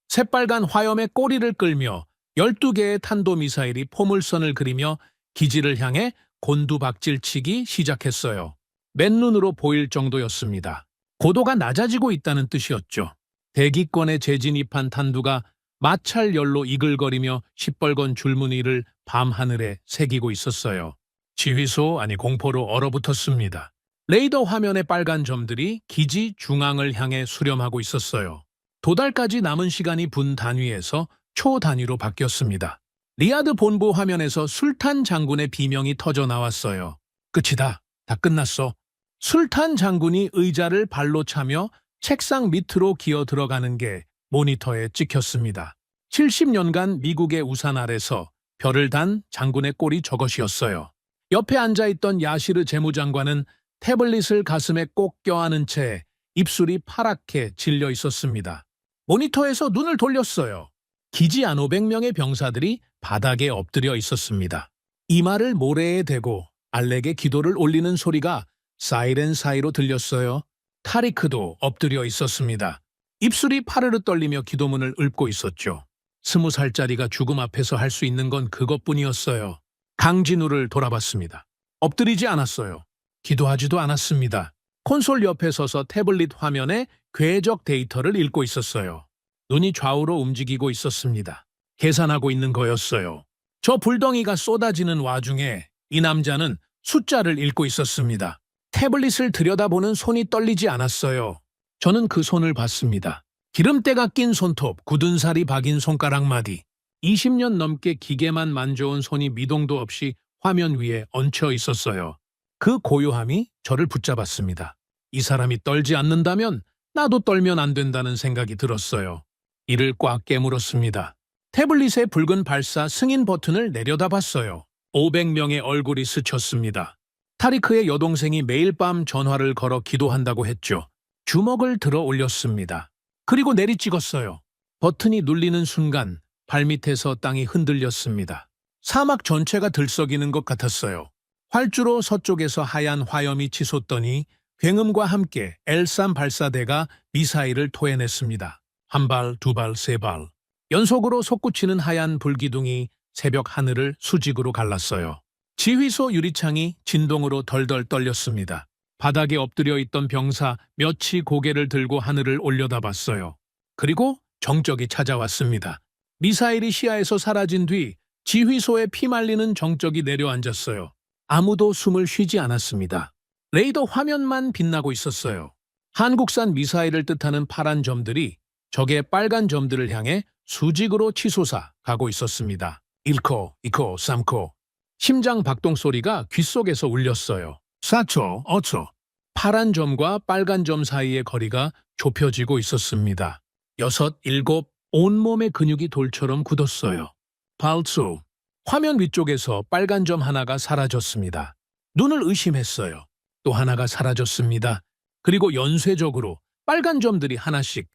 새빨간 화염의 꼬리를 끌며 12개의 탄도미사일이 포물선을 그리며 기지를 향해 곤두박질치기 시작했어요. 맨눈으로 보일 정도였습니다. 고도가 낮아지고 있다는 뜻이었죠. 대기권에 재진입한 탄두가 마찰열로 이글거리며 시뻘건 줄무늬를 밤하늘에 새기고 있었어요. 지휘소 아니 공포로 얼어붙었습니다. 레이더 화면의 빨간 점들이 기지 중앙을 향해 수렴하고 있었어요. 도달까지 남은 시간이 분 단위에서 초 단위로 바뀌었습니다. 리아드 본부 화면에서 술탄 장군의 비명이 터져 나왔어요. 끝이다. 다 끝났어. 술탄 장군이 의자를 발로 차며 책상 밑으로 기어 들어가는 게 모니터에 찍혔습니다. 70년간 미국의 우산 아래서 별을 단 장군의 꼴이 저것이었어요. 옆에 앉아있던 야시르 재무장관은 태블릿을 가슴에 꼭 껴안은 채 입술이 파랗게 질려 있었습니다. 모니터에서 눈을 돌렸어요. 기지 안 500명의 병사들이 바닥에 엎드려 있었습니다. 이마를 모래에 대고 알렉의 기도를 올리는 소리가 사이렌 사이로 들렸어요. 타리크도 엎드려 있었습니다. 입술이 파르르 떨리며 기도문을 읊고 있었죠. 20살짜리가 죽음 앞에서 할 수 있는 건 그것뿐이었어요. 강진우를 돌아봤습니다. 엎드리지 않았어요. 기도하지도 않았습니다. 콘솔 옆에 서서 태블릿 화면에 궤적 데이터를 읽고 있었어요. 눈이 좌우로 움직이고 있었습니다. 계산하고 있는 거였어요. 저 불덩이가 쏟아지는 와중에 이 남자는 숫자를 읽고 있었습니다. 태블릿을 들여다보는 손이 떨리지 않았어요. 저는 그 손을 봤습니다. 기름때가 낀 손톱, 굳은 살이 박인 손가락마디. 20년 넘게 기계만 만져온 손이 미동도 없이 화면 위에 얹혀 있었어요. 그 고요함이 저를 붙잡았습니다. 이 사람이 떨지 않는다면 나도 떨면 안 된다는 생각이 들었어요. 이를 꽉 깨물었습니다. 태블릿의 붉은 발사 승인 버튼을 내려다봤어요. 500명의 얼굴이 스쳤습니다. 타리크의 여동생이 매일 밤 전화를 걸어 기도한다고 했죠. 주먹을 들어 올렸습니다. 그리고 내리찍었어요. 버튼이 눌리는 순간 발밑에서 땅이 흔들렸습니다. 사막 전체가 들썩이는 것 같았어요. 활주로 서쪽에서 하얀 화염이 치솟더니 굉음과 함께 L3 발사대가 미사일을 토해냈습니다. 한 발, 두 발, 세 발. 연속으로 솟구치는 하얀 불기둥이 새벽 하늘을 수직으로 갈랐어요. 지휘소 유리창이 진동으로 덜덜 떨렸습니다. 바닥에 엎드려 있던 병사 몇이 고개를 들고 하늘을 올려다봤어요. 그리고 정적이 찾아왔습니다. 미사일이 시야에서 사라진 뒤 지휘소에 피말리는 정적이 내려앉았어요. 아무도 숨을 쉬지 않았습니다. 레이더 화면만 빛나고 있었어요. 한국산 미사일을 뜻하는 파란 점들이 적의 빨간 점들을 향해 수직으로 치솟아 가고 있었습니다. 1코, 2코, 3코. 심장 박동 소리가 귓속에서 울렸어요. 4초, 5초. 파란 점과 빨간 점 사이의 거리가 좁혀지고 있었습니다. 6, 7, 온몸의 근육이 돌처럼 굳었어요. 8초. 화면 위쪽에서 빨간 점 하나가 사라졌습니다. 눈을 의심했어요. 또 하나가 사라졌습니다. 그리고 연쇄적으로 빨간 점들이 하나씩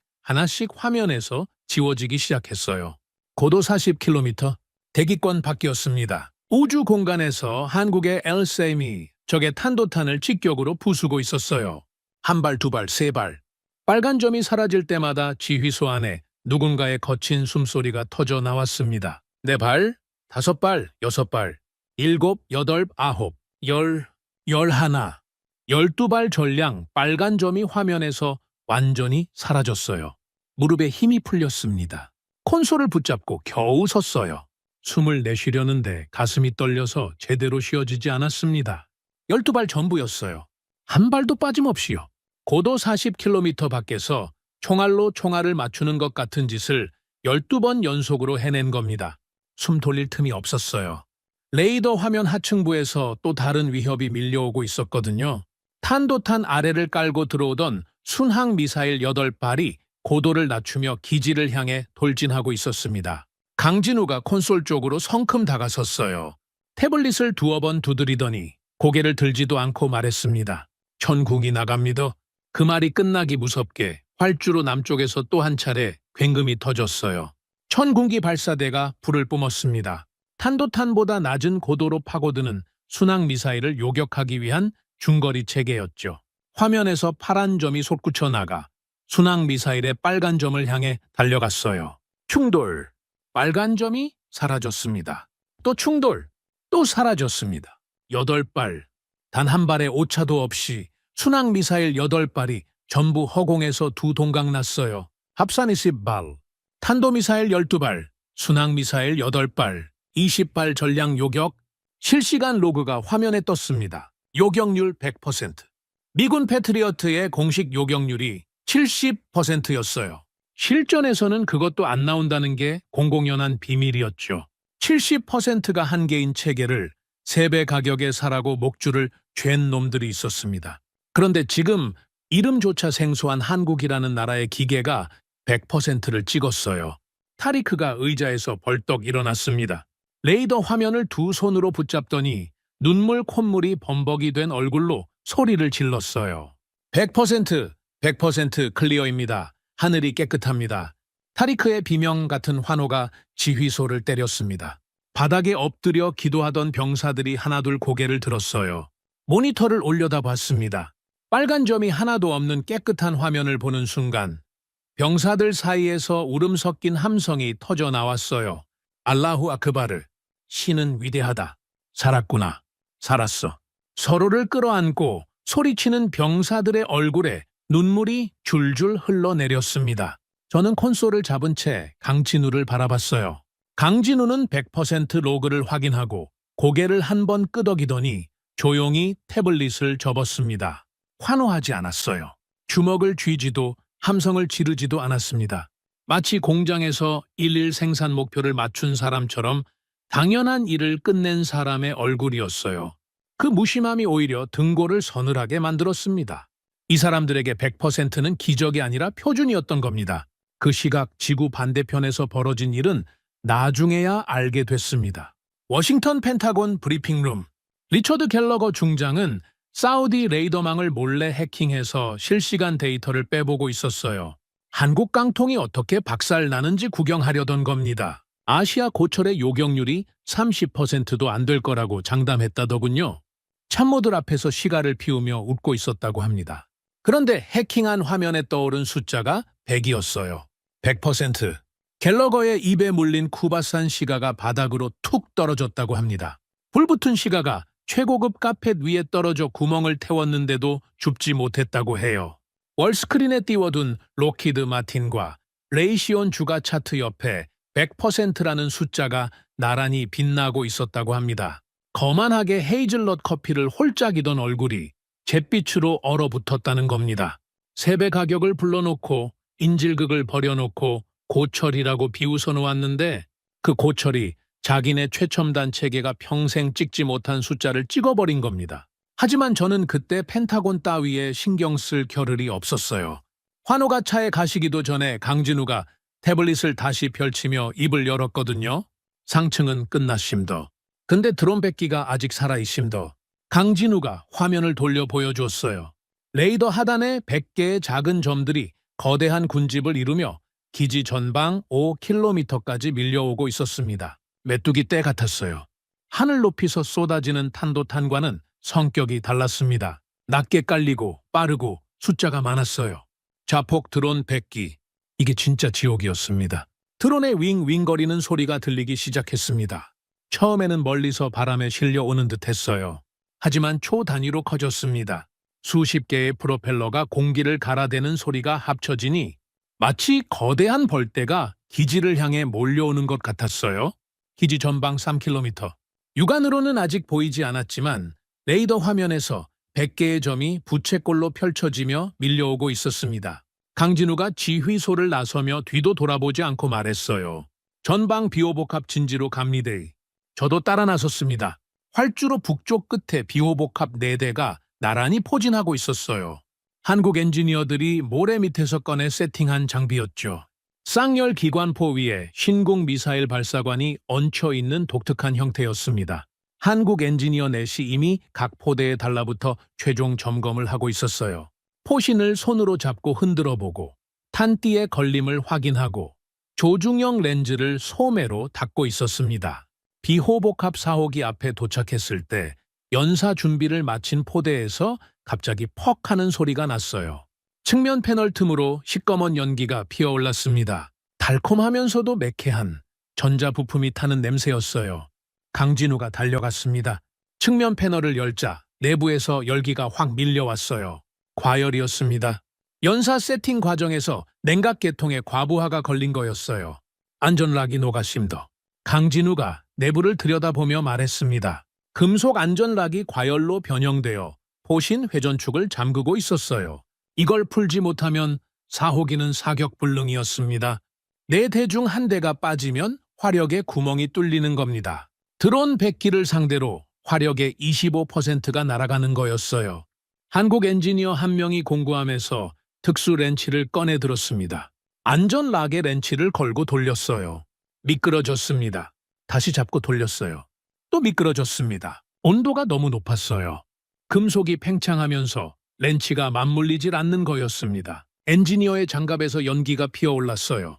화면에서 지워지기 시작했어요. 고도 40km, 대기권 밖이었습니다. 우주 공간에서 한국의 L3이 적의 탄도탄을 직격으로 부수고 있었어요. 한 발, 두 발, 세 발. 빨간 점이 사라질 때마다 지휘소 안에 누군가의 거친 숨소리가 터져 나왔습니다. 4발, 5발, 6발, 7, 8, 9, 10, 11, 12발 전량 빨간 점이 화면에서 완전히 사라졌어요. 무릎에 힘이 풀렸습니다. 콘솔을 붙잡고 겨우 섰어요. 숨을 내쉬려는데 가슴이 떨려서 제대로 쉬어지지 않았습니다. 12발 전부였어요. 한 발도 빠짐없이요. 고도 40km 밖에서 총알로 총알을 맞추는 것 같은 짓을 12번 연속으로 해낸 겁니다. 숨 돌릴 틈이 없었어요. 레이더 화면 하층부에서 또 다른 위협이 밀려오고 있었거든요. 탄도탄 아래를 깔고 들어오던 순항 미사일 8발이 고도를 낮추며 기지를 향해 돌진하고 있었습니다. 강진우가 콘솔 쪽으로 성큼 다가섰어요. 태블릿을 두어 번 두드리더니 고개를 들지도 않고 말했습니다. 천국이 나갑니다. 그 말이 끝나기 무섭게 활주로 남쪽에서 또 한 차례 굉음이 터졌어요. 천궁기 발사대가 불을 뿜었습니다. 탄도탄보다 낮은 고도로 파고드는 순항 미사일을 요격하기 위한 중거리 체계였죠. 화면에서 파란 점이 솟구쳐 나가 순항 미사일의 빨간 점을 향해 달려갔어요. 충돌. 빨간 점이 사라졌습니다. 또 충돌. 또 사라졌습니다. 8발. 단 한 발의 오차도 없이 순항 미사일 8발이 전부 허공에서 두 동강 났어요. 합산 20발. 탄도미사일 12발. 순항 미사일 8발. 20발 전량 요격. 실시간 로그가 화면에 떴습니다. 요격률 100%. 미군 패트리어트의 공식 요격률이 70%였어요. 실전에서는 그것도 안 나온다는 게 공공연한 비밀이었죠. 70%가 한계인 체계를 3배 가격에 사라고 목줄을 쥘 놈들이 있었습니다. 그런데 지금 이름조차 생소한 한국이라는 나라의 기계가 100%를 찍었어요. 타리크가 의자에서 벌떡 일어났습니다. 레이더 화면을 두 손으로 붙잡더니 눈물 콧물이 범벅이 된 얼굴로 소리를 질렀어요. 100% 클리어입니다. 하늘이 깨끗합니다. 타리크의 비명 같은 환호가 지휘소를 때렸습니다. 바닥에 엎드려 기도하던 병사들이 하나둘 고개를 들었어요. 모니터를 올려다봤습니다. 빨간 점이 하나도 없는 깨끗한 화면을 보는 순간 병사들 사이에서 울음 섞인 함성이 터져 나왔어요. 알라후 아크바르. 신은 위대하다. 살았구나. 살았어. 서로를 끌어안고 소리치는 병사들의 얼굴에 눈물이 줄줄 흘러내렸습니다. 저는 콘솔을 잡은 채 강진우를 바라봤어요. 강진우는 100% 로그를 확인하고 고개를 한 번 끄덕이더니 조용히 태블릿을 접었습니다. 환호하지 않았어요. 주먹을 쥐지도 함성을 지르지도 않았습니다. 마치 공장에서 일일 생산 목표를 맞춘 사람처럼 당연한 일을 끝낸 사람의 얼굴이었어요. 그 무심함이 오히려 등골을 서늘하게 만들었습니다. 이 사람들에게 100%는 기적이 아니라 표준이었던 겁니다. 그 시각 지구 반대편에서 벌어진 일은 나중에야 알게 됐습니다. 워싱턴 펜타곤 브리핑룸. 리처드 갤러거 중장은 사우디 레이더망을 몰래 해킹해서 실시간 데이터를 빼보고 있었어요. 한국 깡통이 어떻게 박살나는지 구경하려던 겁니다. 아시아 고철의 요격률이 30%도 안 될 거라고 장담했다더군요. 참모들 앞에서 시가를 피우며 웃고 있었다고 합니다. 그런데 해킹한 화면에 떠오른 숫자가 100이었어요. 100%. 갤러거의 입에 물린 쿠바산 시가가 바닥으로 툭 떨어졌다고 합니다. 불붙은 시가가 최고급 카펫 위에 떨어져 구멍을 태웠는데도 줍지 못했다고 해요. 월스크린에 띄워둔 로키드 마틴과 레이시온 주가 차트 옆에 100%라는 숫자가 나란히 빛나고 있었다고 합니다. 거만하게 헤이즐넛 커피를 홀짝이던 얼굴이 잿빛으로 얼어붙었다는 겁니다. 3배 가격을 불러놓고 인질극을 벌여놓고 고철이라고 비웃어 놓았는데 그 고철이 자기네 최첨단 체계가 평생 찍지 못한 숫자를 찍어버린 겁니다. 하지만 저는 그때 펜타곤 따위에 신경 쓸 겨를이 없었어요. 환호가 차에 가시기도 전에 강진우가 태블릿을 다시 펼치며 입을 열었거든요. 상층은 끝났심더. 근데 드론 백기가 아직 살아있심더. 강진우가 화면을 돌려 보여주었어요. 레이더 하단에 100개의 작은 점들이 거대한 군집을 이루며 기지 전방 5km까지 밀려오고 있었습니다. 메뚜기 떼 같았어요. 하늘 높이서 쏟아지는 탄도탄과는 성격이 달랐습니다. 낮게 깔리고 빠르고 숫자가 많았어요. 자폭 드론 100기. 이게 진짜 지옥이었습니다. 드론의 윙윙거리는 소리가 들리기 시작했습니다. 처음에는 멀리서 바람에 실려오는 듯 했어요. 하지만 초단위로 커졌습니다. 수십 개의 프로펠러가 공기를 갈아대는 소리가 합쳐지니 마치 거대한 벌떼가 기지를 향해 몰려오는 것 같았어요. 기지 전방 3km. 육안으로는 아직 보이지 않았지만 레이더 화면에서 100개의 점이 부채꼴로 펼쳐지며 밀려오고 있었습니다. 강진우가 지휘소를 나서며 뒤도 돌아보지 않고 말했어요. 전방 비호복합 진지로 갑니데이. 저도 따라 나섰습니다. 활주로 북쪽 끝에 비호복합 4대가 나란히 포진하고 있었어요. 한국 엔지니어들이 모래 밑에서 꺼내 세팅한 장비였죠. 쌍열 기관포 위에 신궁 미사일 발사관이 얹혀있는 독특한 형태였습니다. 한국 엔지니어 넷이 이미 각 포대에 달라붙어 최종 점검을 하고 있었어요. 포신을 손으로 잡고 흔들어보고 탄띠의 걸림을 확인하고 조중형 렌즈를 소매로 닫고 있었습니다. 비호복합 4호기 앞에 도착했을 때 연사 준비를 마친 포대에서 갑자기 퍽 하는 소리가 났어요. 측면 패널 틈으로 시꺼먼 연기가 피어올랐습니다. 달콤하면서도 매캐한 전자부품이 타는 냄새였어요. 강진우가 달려갔습니다. 측면 패널을 열자 내부에서 열기가 확 밀려왔어요. 과열이었습니다. 연사 세팅 과정에서 냉각 계통에 과부하가 걸린 거였어요. 안전락이 녹았심더. 강진우가 내부를 들여다보며 말했습니다. 금속 안전락이 과열로 변형되어 포신 회전축을 잠그고 있었어요. 이걸 풀지 못하면 4호기는 사격불능이었습니다. 4대 중 1대가 빠지면 화력에 구멍이 뚫리는 겁니다. 드론 100기를 상대로 화력의 25%가 날아가는 거였어요. 한국 엔지니어 한 명이 공구함에서 특수 렌치를 꺼내 들었습니다. 안전락에 렌치를 걸고 돌렸어요. 미끄러졌습니다. 다시 잡고 돌렸어요. 또 미끄러졌습니다. 온도가 너무 높았어요. 금속이 팽창하면서 렌치가 맞물리질 않는 거였습니다. 엔지니어의 장갑에서 연기가 피어올랐어요.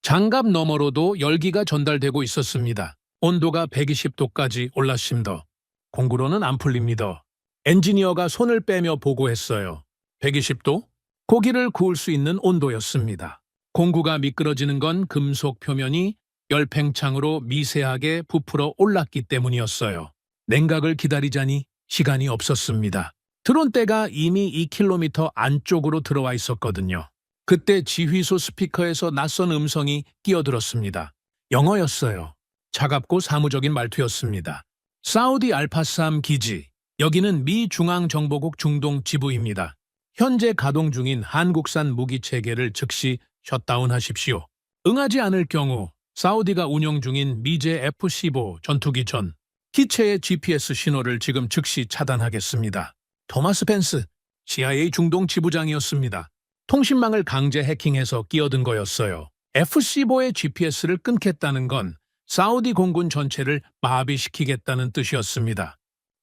장갑 너머로도 열기가 전달되고 있었습니다. 온도가 120도까지 올랐심더. 공구로는 안 풀립니다. 엔지니어가 손을 빼며 보고했어요. 120도? 고기를 구울 수 있는 온도였습니다. 공구가 미끄러지는 건 금속 표면이 열팽창으로 미세하게 부풀어 올랐기 때문이었어요. 냉각을 기다리자니 시간이 없었습니다. 드론대가 이미 2km 안쪽으로 들어와 있었거든요. 그때 지휘소 스피커에서 낯선 음성이 끼어들었습니다. 영어였어요. 차갑고 사무적인 말투였습니다. 사우디 알파삼 기지. 여기는 미 중앙정보국 중동 지부입니다. 현재 가동 중인 한국산 무기 체계를 즉시 셧다운하십시오. 응하지 않을 경우 사우디가 운영 중인 미제 F-15 전투기 전 기체의 GPS 신호를 지금 즉시 차단하겠습니다. 토마스 펜스, CIA 중동 지부장이었습니다. 통신망을 강제 해킹해서 끼어든 거였어요. F-15의 GPS를 끊겠다는 건 사우디 공군 전체를 마비시키겠다는 뜻이었습니다.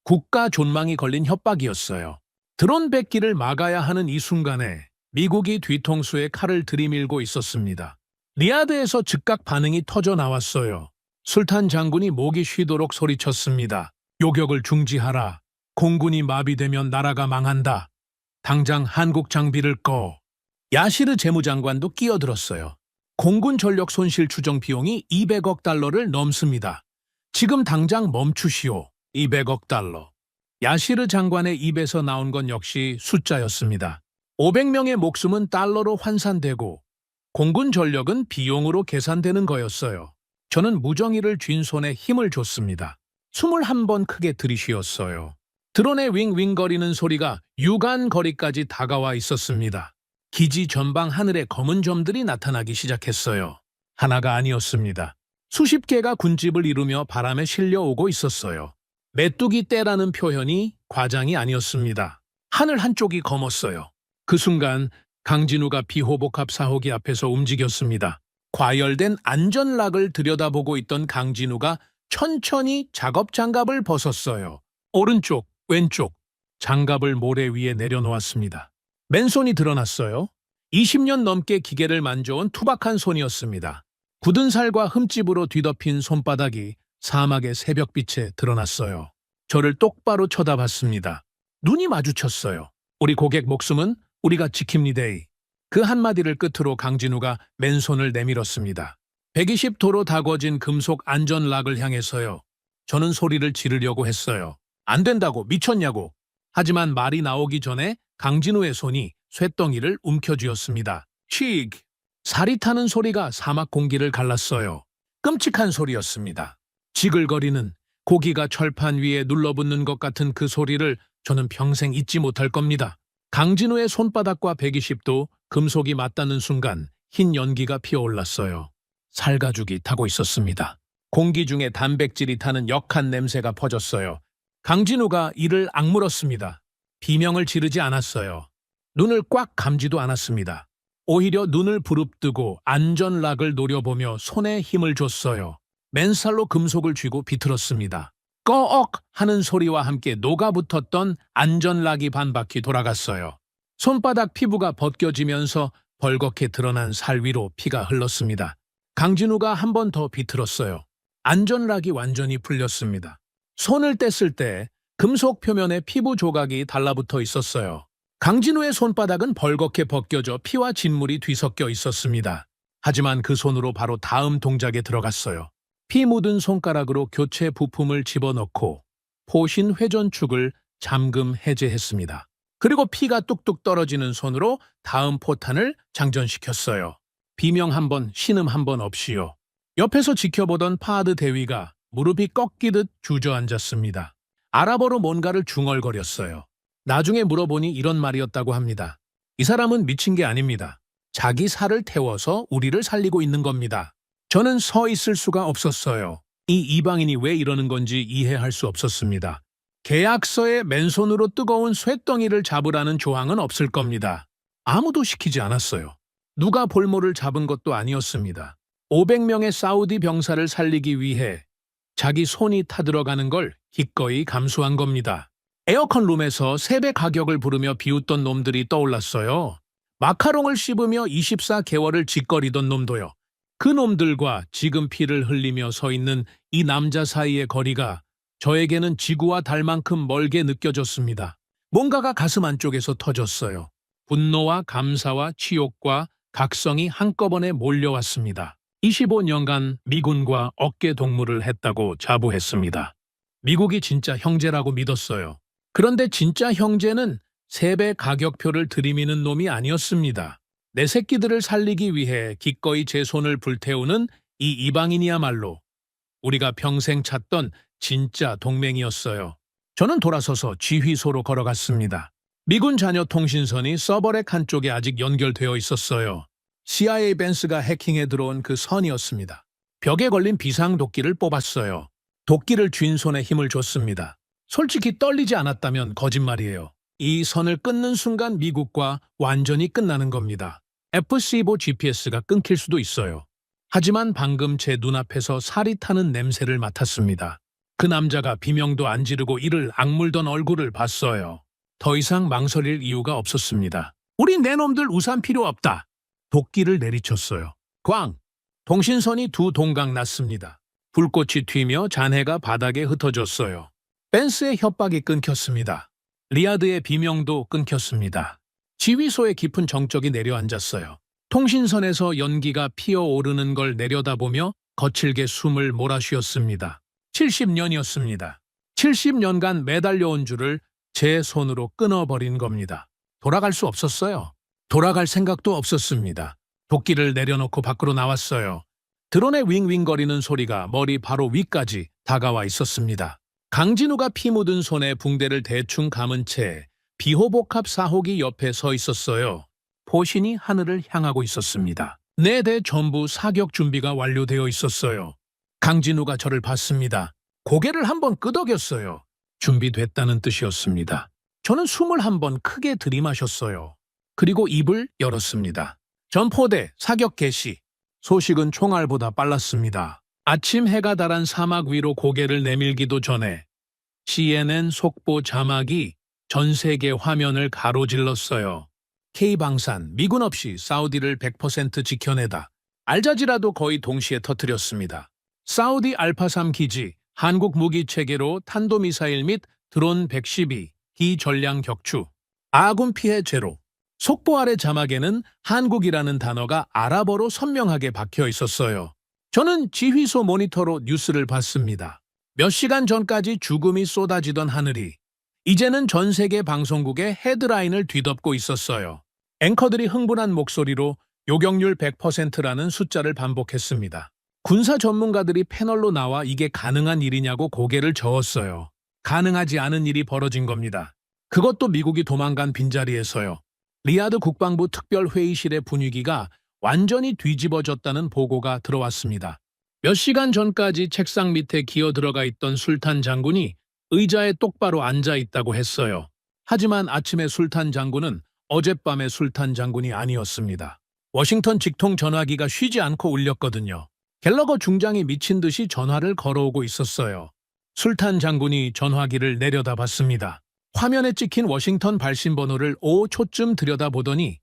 국가 존망이 걸린 협박이었어요. 드론 100기를 막아야 하는 이 순간에 미국이 뒤통수에 칼을 들이밀고 있었습니다. 리야드에서 즉각 반응이 터져 나왔어요. 술탄 장군이 목이 쉬도록 소리쳤습니다. 요격을 중지하라. 공군이 마비되면 나라가 망한다. 당장 한국 장비를 꺼. 야시르 재무장관도 끼어들었어요. 공군 전력 손실 추정 비용이 200억 달러를 넘습니다. 지금 당장 멈추시오. 200억 달러. 야시르 장관의 입에서 나온 건 역시 숫자였습니다. 500명의 목숨은 달러로 환산되고 공군 전력은 비용으로 계산되는 거였어요. 저는 무정의를 쥔 손에 힘을 줬습니다. 21번 크게 들이쉬었어요. 드론의 윙윙거리는 소리가 유간 거리까지 다가와 있었습니다. 기지 전방 하늘에 검은 점들이 나타나기 시작했어요. 하나가 아니었습니다. 수십 개가 군집을 이루며 바람에 실려오고 있었어요. 메뚜기 떼라는 표현이 과장이 아니었습니다. 하늘 한쪽이 검었어요. 그 순간 강진우가 비호복합 사호기 앞에서 움직였습니다. 과열된 안전락을 들여다보고 있던 강진우가 천천히 작업 장갑을 벗었어요. 오른쪽, 왼쪽, 장갑을 모래 위에 내려놓았습니다. 맨손이 드러났어요. 20년 넘게 기계를 만져온 투박한 손이었습니다. 굳은 살과 흠집으로 뒤덮인 손바닥이 사막의 새벽빛에 드러났어요. 저를 똑바로 쳐다봤습니다. 눈이 마주쳤어요. 우리 고객 목숨은 우리가 지킵니다이. 그 한마디를 끝으로 강진우가 맨손을 내밀었습니다. 120도로 다궈진 금속 안전락을 향해서요. 저는 소리를 지르려고 했어요. 안 된다고, 미쳤냐고. 하지만 말이 나오기 전에 강진우의 손이 쇳덩이를 움켜쥐었습니다. 칙! 살이 타는 소리가 사막 공기를 갈랐어요. 끔찍한 소리였습니다. 지글거리는 고기가 철판 위에 눌러붙는 것 같은 그 소리를 저는 평생 잊지 못할 겁니다. 강진우의 손바닥과 120도 금속이 맞닿는 순간 흰 연기가 피어올랐어요. 살가죽이 타고 있었습니다. 공기 중에 단백질이 타는 역한 냄새가 퍼졌어요. 강진우가 이를 악물었습니다. 비명을 지르지 않았어요. 눈을 꽉 감지도 않았습니다. 오히려 눈을 부릅뜨고 안전락을 노려보며 손에 힘을 줬어요. 맨살로 금속을 쥐고 비틀었습니다. 꺼억 하는 소리와 함께 녹아붙었던 안전락이 반바퀴 돌아갔어요. 손바닥 피부가 벗겨지면서 벌겋게 드러난 살 위로 피가 흘렀습니다. 강진우가 한 번 더 비틀었어요. 안전락이 완전히 풀렸습니다. 손을 뗐을 때 금속 표면에 피부 조각이 달라붙어 있었어요. 강진우의 손바닥은 벌겋게 벗겨져 피와 진물이 뒤섞여 있었습니다. 하지만 그 손으로 바로 다음 동작에 들어갔어요. 피 묻은 손가락으로 교체 부품을 집어넣고 포신 회전축을 잠금 해제했습니다. 그리고 피가 뚝뚝 떨어지는 손으로 다음 포탄을 장전시켰어요. 비명 한 번, 신음 한 번 없이요. 옆에서 지켜보던 파하드 대위가 무릎이 꺾이듯 주저앉았습니다. 아랍어로 뭔가를 중얼거렸어요. 나중에 물어보니 이런 말이었다고 합니다. 이 사람은 미친 게 아닙니다. 자기 살을 태워서 우리를 살리고 있는 겁니다. 저는 서 있을 수가 없었어요. 이 이방인이 왜 이러는 건지 이해할 수 없었습니다. 계약서에 맨손으로 뜨거운 쇳덩이를 잡으라는 조항은 없을 겁니다. 아무도 시키지 않았어요. 누가 볼모를 잡은 것도 아니었습니다. 500명의 사우디 병사를 살리기 위해 자기 손이 타들어가는 걸 기꺼이 감수한 겁니다. 에어컨 룸에서 세배 가격을 부르며 비웃던 놈들이 떠올랐어요. 마카롱을 씹으며 24개월을 짓거리던 놈도요. 그 놈들과 지금 피를 흘리며 서 있는 이 남자 사이의 거리가 저에게는 지구와 달만큼 멀게 느껴졌습니다. 뭔가가 가슴 안쪽에서 터졌어요. 분노와 감사와 치욕과 각성이 한꺼번에 몰려왔습니다. 25년간 미군과 어깨 동무를 했다고 자부했습니다. 미국이 진짜 형제라고 믿었어요. 그런데 진짜 형제는 3배 가격표를 들이미는 놈이 아니었습니다. 내 새끼들을 살리기 위해 기꺼이 제 손을 불태우는 이 이방인이야말로 우리가 평생 찾던 진짜 동맹이었어요. 저는 돌아서서 지휘소로 걸어갔습니다. 미군 자녀 통신선이 서버렉 한쪽에 아직 연결되어 있었어요. CIA 벤스가 해킹해 들어온 그 선이었습니다. 벽에 걸린 비상도끼를 뽑았어요. 도끼를 쥔 손에 힘을 줬습니다. 솔직히 떨리지 않았다면 거짓말이에요. 이 선을 끊는 순간 미국과 완전히 끝나는 겁니다. FC5 GPS가 끊길 수도 있어요. 하지만 방금 제 눈앞에서 살이 타는 냄새를 맡았습니다. 그 남자가 비명도 안 지르고 이를 악물던 얼굴을 봤어요. 더 이상 망설일 이유가 없었습니다. 우리 내 놈들 우산 필요 없다. 도끼를 내리쳤어요. 꽝! 통신선이 2동강 났습니다. 불꽃이 튀며 잔해가 바닥에 흩어졌어요. 벤스의 협박이 끊겼습니다. 리아드의 비명도 끊겼습니다. 지휘소의 깊은 정적이 내려앉았어요. 통신선에서 연기가 피어오르는 걸 내려다보며 거칠게 숨을 몰아쉬었습니다. 70년이었습니다. 70년간 매달려온 줄을 제 손으로 끊어버린 겁니다. 돌아갈 수 없었어요. 돌아갈 생각도 없었습니다. 도끼를 내려놓고 밖으로 나왔어요. 드론의 윙윙거리는 소리가 머리 바로 위까지 다가와 있었습니다. 강진우가 피 묻은 손에 붕대를 대충 감은 채 비호복합 4호기 옆에 서 있었어요. 포신이 하늘을 향하고 있었습니다. 4대 전부 사격 준비가 완료되어 있었어요. 강진우가 저를 봤습니다. 고개를 한번 끄덕였어요. 준비됐다는 뜻이었습니다. 저는 숨을 한번 크게 들이마셨어요. 그리고 입을 열었습니다. 전포대 사격 개시. 소식은 총알보다 빨랐습니다. 아침 해가 달한 사막 위로 고개를 내밀기도 전에 CNN 속보 자막이 전 세계 화면을 가로질렀어요. K방산, 미군 없이 사우디를 100% 지켜내다. 알자지라도 거의 동시에 터뜨렸습니다. 사우디 알파3 기지, 한국 무기 체계로 탄도미사일 및 드론 112, 비전량 격추, 아군 피해 제로. 속보 아래 자막에는 한국이라는 단어가 아랍어로 선명하게 박혀 있었어요. 저는 지휘소 모니터로 뉴스를 봤습니다. 몇 시간 전까지 죽음이 쏟아지던 하늘이 이제는 전 세계 방송국의 헤드라인을 뒤덮고 있었어요. 앵커들이 흥분한 목소리로 요격률 100%라는 숫자를 반복했습니다. 군사 전문가들이 패널로 나와 이게 가능한 일이냐고 고개를 저었어요. 가능하지 않은 일이 벌어진 겁니다. 그것도 미국이 도망간 빈자리에서요. 리야드 국방부 특별회의실의 분위기가 완전히 뒤집어졌다는 보고가 들어왔습니다. 몇 시간 전까지 책상 밑에 기어 들어가 있던 술탄 장군이 의자에 똑바로 앉아 있다고 했어요. 하지만 아침에 술탄 장군은 어젯밤의 술탄 장군이 아니었습니다. 워싱턴 직통 전화기가 쉬지 않고 울렸거든요. 갤러거 중장이 미친 듯이 전화를 걸어오고 있었어요. 술탄 장군이 전화기를 내려다봤습니다. 화면에 찍힌 워싱턴 발신번호를 5초쯤 들여다보더니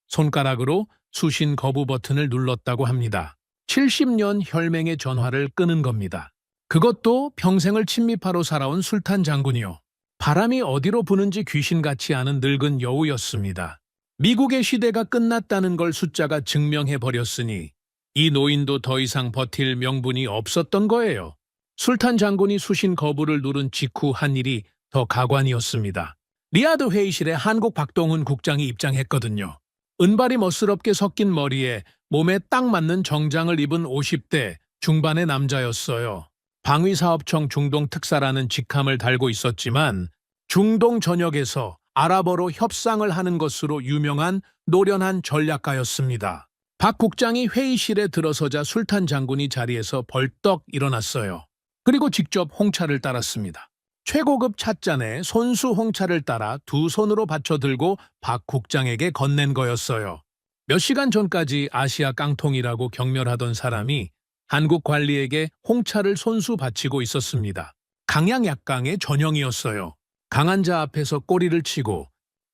손가락으로 수신 거부 버튼을 눌렀다고 합니다. 70년 혈맹의 전화를 끄는 겁니다. 그것도 평생을 친미파로 살아온 술탄 장군이요. 바람이 어디로 부는지 귀신 같지 않은 늙은 여우였습니다. 미국의 시대가 끝났다는 걸 숫자가 증명해버렸으니 이 노인도 더 이상 버틸 명분이 없었던 거예요. 술탄 장군이 수신 거부를 누른 직후 한 일이 더 가관이었습니다. 리야드 회의실에 한국 박동훈 국장이 입장했거든요. 은발이 멋스럽게 섞인 머리에 몸에 딱 맞는 정장을 입은 50대 중반의 남자였어요. 방위사업청 중동특사라는 직함을 달고 있었지만 중동 전역에서 아랍어로 협상을 하는 것으로 유명한 노련한 전략가였습니다. 박 국장이 회의실에 들어서자 술탄 장군이 자리에서 벌떡 일어났어요. 그리고 직접 홍차를 따랐습니다. 최고급 찻잔에 손수 홍차를 따라 2손으로 받쳐 들고 박 국장에게 건넨 거였어요. 몇 시간 전까지 아시아 깡통이라고 경멸하던 사람이 한국 관리에게 홍차를 손수 바치고 있었습니다. 강양약강의 전형이었어요. 강한 자 앞에서 꼬리를 치고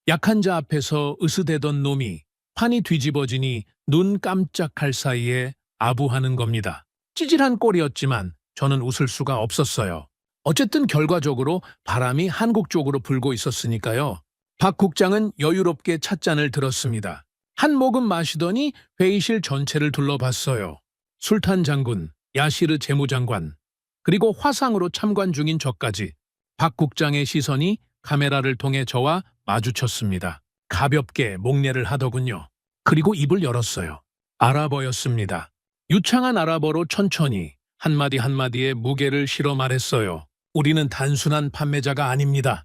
약한 자 앞에서 으스대던 놈이 판이 뒤집어지니 눈 깜짝할 사이에 아부하는 겁니다. 찌질한 꼴이었지만 저는 웃을 수가 없었어요. 어쨌든 결과적으로 바람이 한국 쪽으로 불고 있었으니까요. 박 국장은 여유롭게 찻잔을 들었습니다. 한 모금 마시더니 회의실 전체를 둘러봤어요. 술탄 장군, 야시르 재무장관, 그리고 화상으로 참관 중인 저까지 박 국장의 시선이 카메라를 통해 저와 마주쳤습니다. 가볍게 목례를 하더군요. 그리고 입을 열었어요. 아랍어였습니다. 유창한 아랍어로 천천히 한마디 한마디에 무게를 실어 말했어요. 우리는 단순한 판매자가 아닙니다.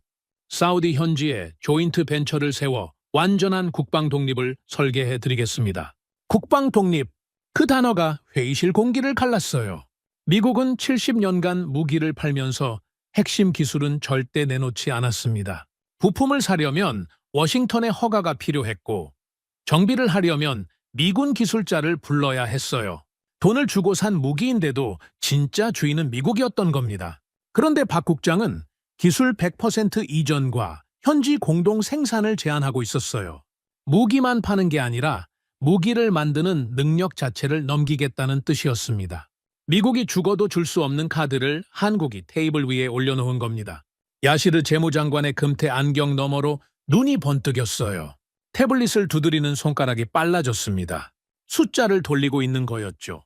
사우디 현지에 조인트 벤처를 세워 완전한 국방 독립을 설계해 드리겠습니다. 국방 독립, 그 단어가 회의실 공기를 갈랐어요. 미국은 70년간 무기를 팔면서 핵심 기술은 절대 내놓지 않았습니다. 부품을 사려면 워싱턴의 허가가 필요했고, 정비를 하려면 미군 기술자를 불러야 했어요. 돈을 주고 산 무기인데도 진짜 주인은 미국이었던 겁니다. 그런데 박 국장은 기술 100% 이전과 현지 공동 생산을 제안하고 있었어요. 무기만 파는 게 아니라 무기를 만드는 능력 자체를 넘기겠다는 뜻이었습니다. 미국이 죽어도 줄 수 없는 카드를 한국이 테이블 위에 올려놓은 겁니다. 야시르 재무장관의 금태 안경 너머로 눈이 번뜩였어요. 태블릿을 두드리는 손가락이 빨라졌습니다. 숫자를 돌리고 있는 거였죠.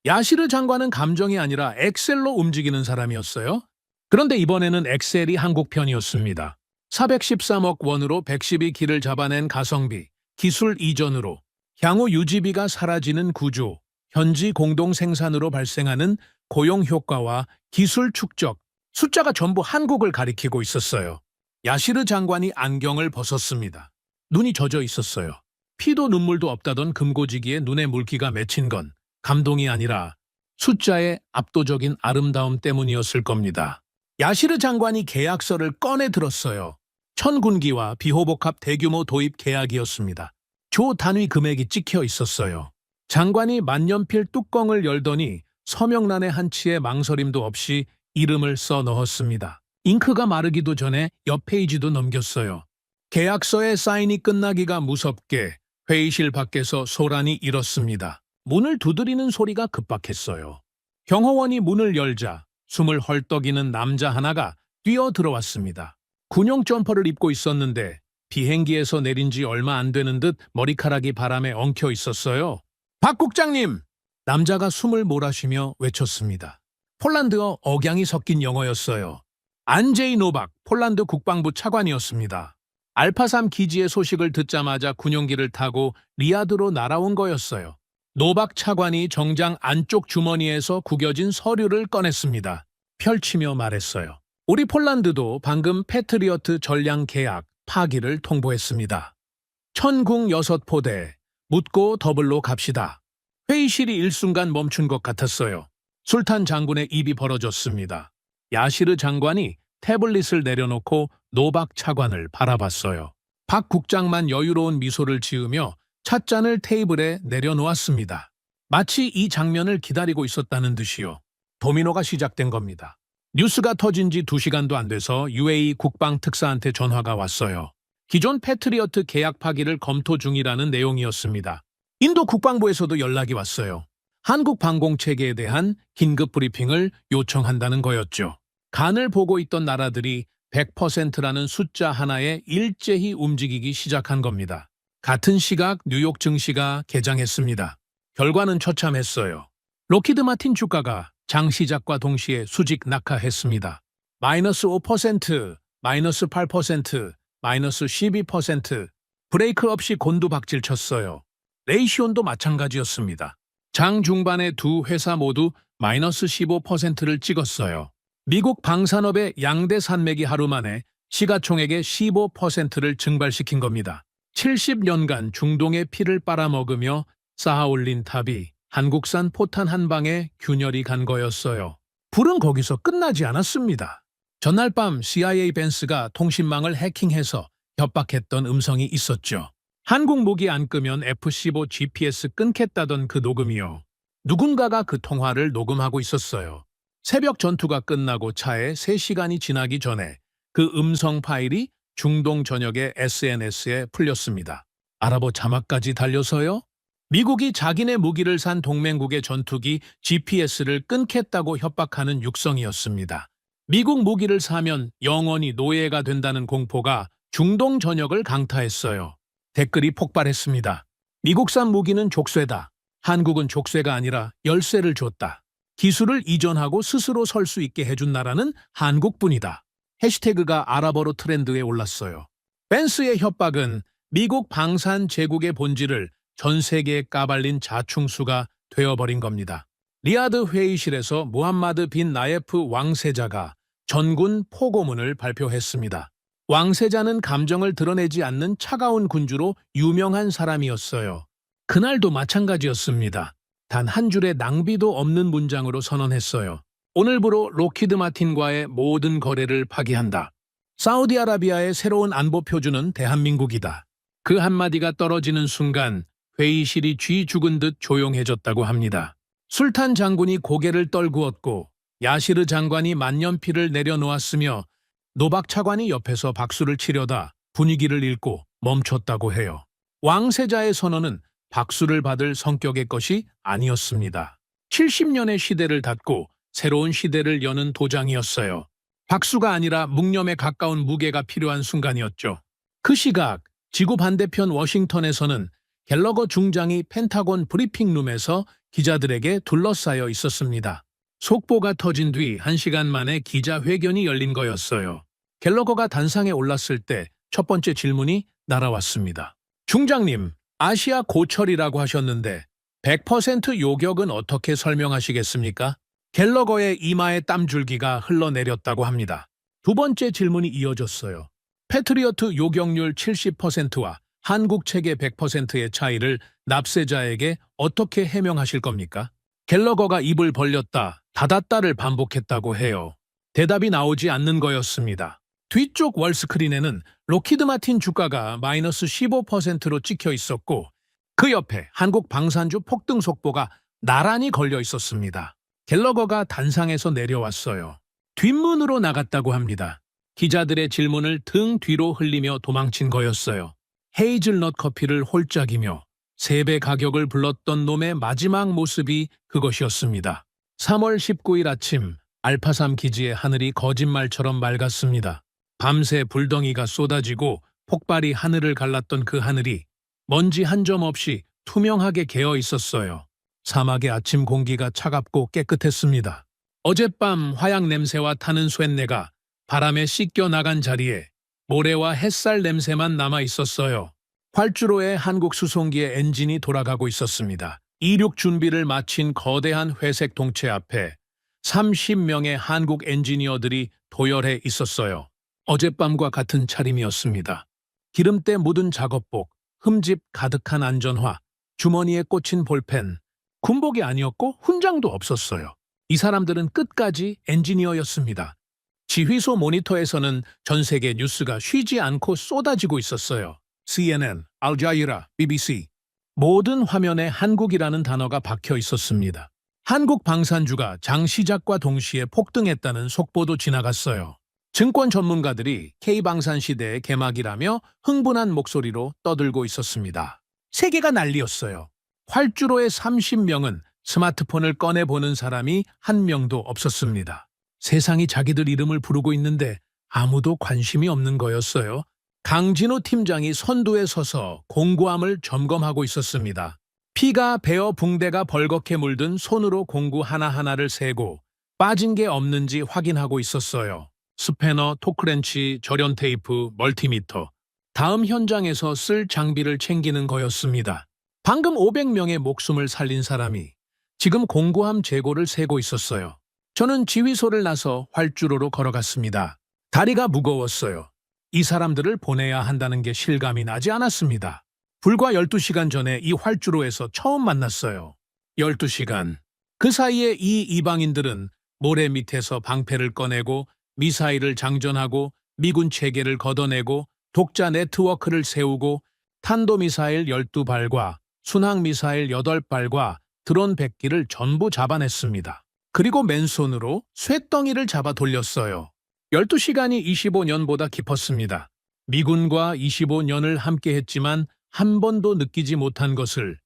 야시르 장관은 감정이 아니라 엑셀로 움직이는 사람이었어요. 그런데 이번에는 엑셀이 한국 편이었습니다. 413억 원으로 112기를 잡아낸 가성비, 기술 이전으로 향후 유지비가 사라지는 구조, 현지 공동 생산으로 발생하는 고용 효과와 기술 축적, 숫자가 전부 한국을 가리키고 있었어요. 야시르 장관이 안경을 벗었습니다. 눈이 젖어 있었어요. 피도 눈물도 없다던 금고지기에 눈에 물기가 맺힌 건 감동이 아니라 숫자의 압도적인 아름다움 때문이었을 겁니다. 야시르 장관이 계약서를 꺼내 들었어요. 1000군기와 비호복합 대규모 도입 계약이었습니다. 조 단위 금액이 찍혀 있었어요. 장관이 만년필 뚜껑을 열더니 서명란의 한치의 망설임도 없이 이름을 써 넣었습니다. 잉크가 마르기도 전에 옆 페이지도 넘겼어요. 계약서의 사인이 끝나기가 무섭게 회의실 밖에서 소란이 일었습니다. 문을 두드리는 소리가 급박했어요. 경호원이 문을 열자 숨을 헐떡이는 남자 하나가 뛰어 들어왔습니다. 군용 점퍼를 입고 있었는데 비행기에서 내린 지 얼마 안 되는 듯 머리카락이 바람에 엉켜 있었어요. 박 국장님! 남자가 숨을 몰아쉬며 외쳤습니다. 폴란드어 억양이 섞인 영어였어요. 안제이 노박 폴란드 국방부 차관이었습니다. 알파3 기지의 소식을 듣자마자 군용기를 타고 리야드로 날아온 거였어요. 노박 차관이 정장 안쪽 주머니에서 구겨진 서류를 꺼냈습니다. 펼치며 말했어요. 우리 폴란드도 방금 패트리어트 전량 계약 파기를 통보했습니다. 천궁 6포대, 묻고 더블로 갑시다. 회의실이 일순간 멈춘 것 같았어요. 술탄 장군의 입이 벌어졌습니다. 야시르 장관이 태블릿을 내려놓고 노박 차관을 바라봤어요. 박 국장만 여유로운 미소를 지으며 찻잔을 테이블에 내려놓았습니다. 마치 이 장면을 기다리고 있었다는 듯이요. 도미노가 시작된 겁니다. 뉴스가 터진 지 2시간도 안 돼서 UAE 국방특사한테 전화가 왔어요. 기존 패트리어트 계약 파기를 검토 중이라는 내용이었습니다. 인도 국방부에서도 연락이 왔어요. 한국 방공체계에 대한 긴급 브리핑을 요청한다는 거였죠. 간을 보고 있던 나라들이 100%라는 숫자 하나에 일제히 움직이기 시작한 겁니다. 같은 시각 뉴욕 증시가 개장했습니다. 결과는 처참했어요. 록히드 마틴 주가가 장 시작과 동시에 수직 낙하했습니다. 마이너스 5%, 마이너스 8%, 마이너스 12%, 브레이크 없이 곤두박질 쳤어요. 레이시온도 마찬가지였습니다. 장 중반에 두 회사 모두 마이너스 15%를 찍었어요. 미국 방산업의 양대 산맥이 하루 만에 시가총액의 15%를 증발시킨 겁니다. 70년간 중동의 피를 빨아먹으며 쌓아올린 탑이 한국산 포탄 한 방에 균열이 간 거였어요. 불은 거기서 끝나지 않았습니다. 전날 밤 CIA 벤스가 통신망을 해킹해서 협박했던 음성이 있었죠. 한국 무기 안 끄면 F-15 GPS 끊겠다던 그 녹음이요. 누군가가 그 통화를 녹음하고 있었어요. 새벽 전투가 끝나고 차에 3시간이 지나기 전에 그 음성 파일이 중동 전역의 SNS에 풀렸습니다. 아랍어 자막까지 달려서요. 미국이 자기네 무기를 산 동맹국의 전투기 GPS를 끊겠다고 협박하는 육성이었습니다. 미국 무기를 사면 영원히 노예가 된다는 공포가 중동 전역을 강타했어요. 댓글이 폭발했습니다. 미국산 무기는 족쇄다. 한국은 족쇄가 아니라 열쇠를 줬다. 기술을 이전하고 스스로 설 수 있게 해준 나라는 한국뿐이다. 해시태그가 아랍어로 트렌드에 올랐어요. 펜스의 협박은 미국 방산 제국의 본질을 전 세계에 까발린 자충수가 되어버린 겁니다. 리야드 회의실에서 무함마드 빈 나예프 왕세자가 전군 포고문을 발표했습니다. 왕세자는 감정을 드러내지 않는 차가운 군주로 유명한 사람이었어요. 그날도 마찬가지였습니다. 단 한 줄의 낭비도 없는 문장으로 선언했어요. 오늘부로 로키드 마틴과의 모든 거래를 파기한다. 사우디아라비아의 새로운 안보 표준은 대한민국이다. 그 한마디가 떨어지는 순간 회의실이 쥐 죽은 듯 조용해졌다고 합니다. 술탄 장군이 고개를 떨구었고 야시르 장관이 만년필을 내려놓았으며 노박 차관이 옆에서 박수를 치려다 분위기를 읽고 멈췄다고 해요. 왕세자의 선언은 박수를 받을 성격의 것이 아니었습니다. 70년의 시대를 닫고 새로운 시대를 여는 도장이었어요. 박수가 아니라 묵념에 가까운 무게가 필요한 순간이었죠. 그 시각 지구 반대편 워싱턴에서는 갤러거 중장이 펜타곤 브리핑룸에서 기자들에게 둘러싸여 있었습니다. 속보가 터진 뒤 1시간 만에 기자회견이 열린 거였어요. 갤러거가 단상에 올랐을 때 첫 번째 질문이 날아왔습니다. 중장님, 아시아 고철이라고 하셨는데 100% 요격은 어떻게 설명하시겠습니까? 갤러거의 이마에 땀줄기가 흘러내렸다고 합니다. 두 번째 질문이 이어졌어요. 패트리어트 요격률 70%와 한국 체계 100%의 차이를 납세자에게 어떻게 해명하실 겁니까? 갤러거가 입을 벌렸다, 닫았다를 반복했다고 해요. 대답이 나오지 않는 거였습니다. 뒤쪽 월스크린에는 로키드 마틴 주가가 마이너스 15%로 찍혀 있었고 그 옆에 한국 방산주 폭등 속보가 나란히 걸려 있었습니다. 갤러거가 단상에서 내려왔어요. 뒷문으로 나갔다고 합니다. 기자들의 질문을 등 뒤로 흘리며 도망친 거였어요. 헤이즐넛 커피를 홀짝이며 3배 가격을 불렀던 놈의 마지막 모습이 그것이었습니다. 3월 19일 아침 알파3 기지의 하늘이 거짓말처럼 맑았습니다. 밤새 불덩이가 쏟아지고 폭발이 하늘을 갈랐던 그 하늘이 먼지 한 점 없이 투명하게 개어 있었어요. 사막의 아침 공기가 차갑고 깨끗했습니다. 어젯밤 화약 냄새와 타는 쇳내가 바람에 씻겨 나간 자리에 모래와 햇살 냄새만 남아 있었어요. 활주로에 한국 수송기의 엔진이 돌아가고 있었습니다. 이륙 준비를 마친 거대한 회색 동체 앞에 30명의 한국 엔지니어들이 도열해 있었어요. 어젯밤과 같은 차림이었습니다. 기름때 묻은 작업복, 흠집 가득한 안전화, 주머니에 꽂힌 볼펜, 군복이 아니었고 훈장도 없었어요. 이 사람들은 끝까지 엔지니어였습니다. 지휘소 모니터에서는 전 세계 뉴스가 쉬지 않고 쏟아지고 있었어요. CNN, 알자이라, BBC. 모든 화면에 한국이라는 단어가 박혀 있었습니다. 한국 방산주가 장 시작과 동시에 폭등했다는 속보도 지나갔어요. 증권 전문가들이 K방산 시대의 개막이라며 흥분한 목소리로 떠들고 있었습니다. 세계가 난리였어요. 활주로의 30명은 스마트폰을 꺼내보는 사람이 한 명도 없었습니다. 세상이 자기들 이름을 부르고 있는데 아무도 관심이 없는 거였어요. 강진호 팀장이 선두에 서서 공구함을 점검하고 있었습니다. 피가 베어 붕대가 벌겋게 물든 손으로 공구 하나하나를 세고 빠진 게 없는지 확인하고 있었어요. 스패너, 토크렌치, 절연 테이프, 멀티미터. 다음 현장에서 쓸 장비를 챙기는 거였습니다. 방금 500명의 목숨을 살린 사람이 지금 공구함 재고를 세고 있었어요. 저는 지휘소를 나서 활주로로 걸어갔습니다. 다리가 무거웠어요. 이 사람들을 보내야 한다는 게 실감이 나지 않았습니다. 불과 12시간 전에 이 활주로에서 처음 만났어요. 12시간. 그 사이에 이 이방인들은 모래 밑에서 방패를 꺼내고 미사일을 장전하고 미군 체계를 걷어내고 독자 네트워크를 세우고 탄도미사일 12발과 순항미사일 8발과 드론 100기를 전부 잡아냈습니다. 그리고 맨손으로 쇳덩이를 잡아 돌렸어요. 12시간이 25년보다 깊었습니다. 미군과 25년을 함께했지만 한 번도 느끼지 못한 것을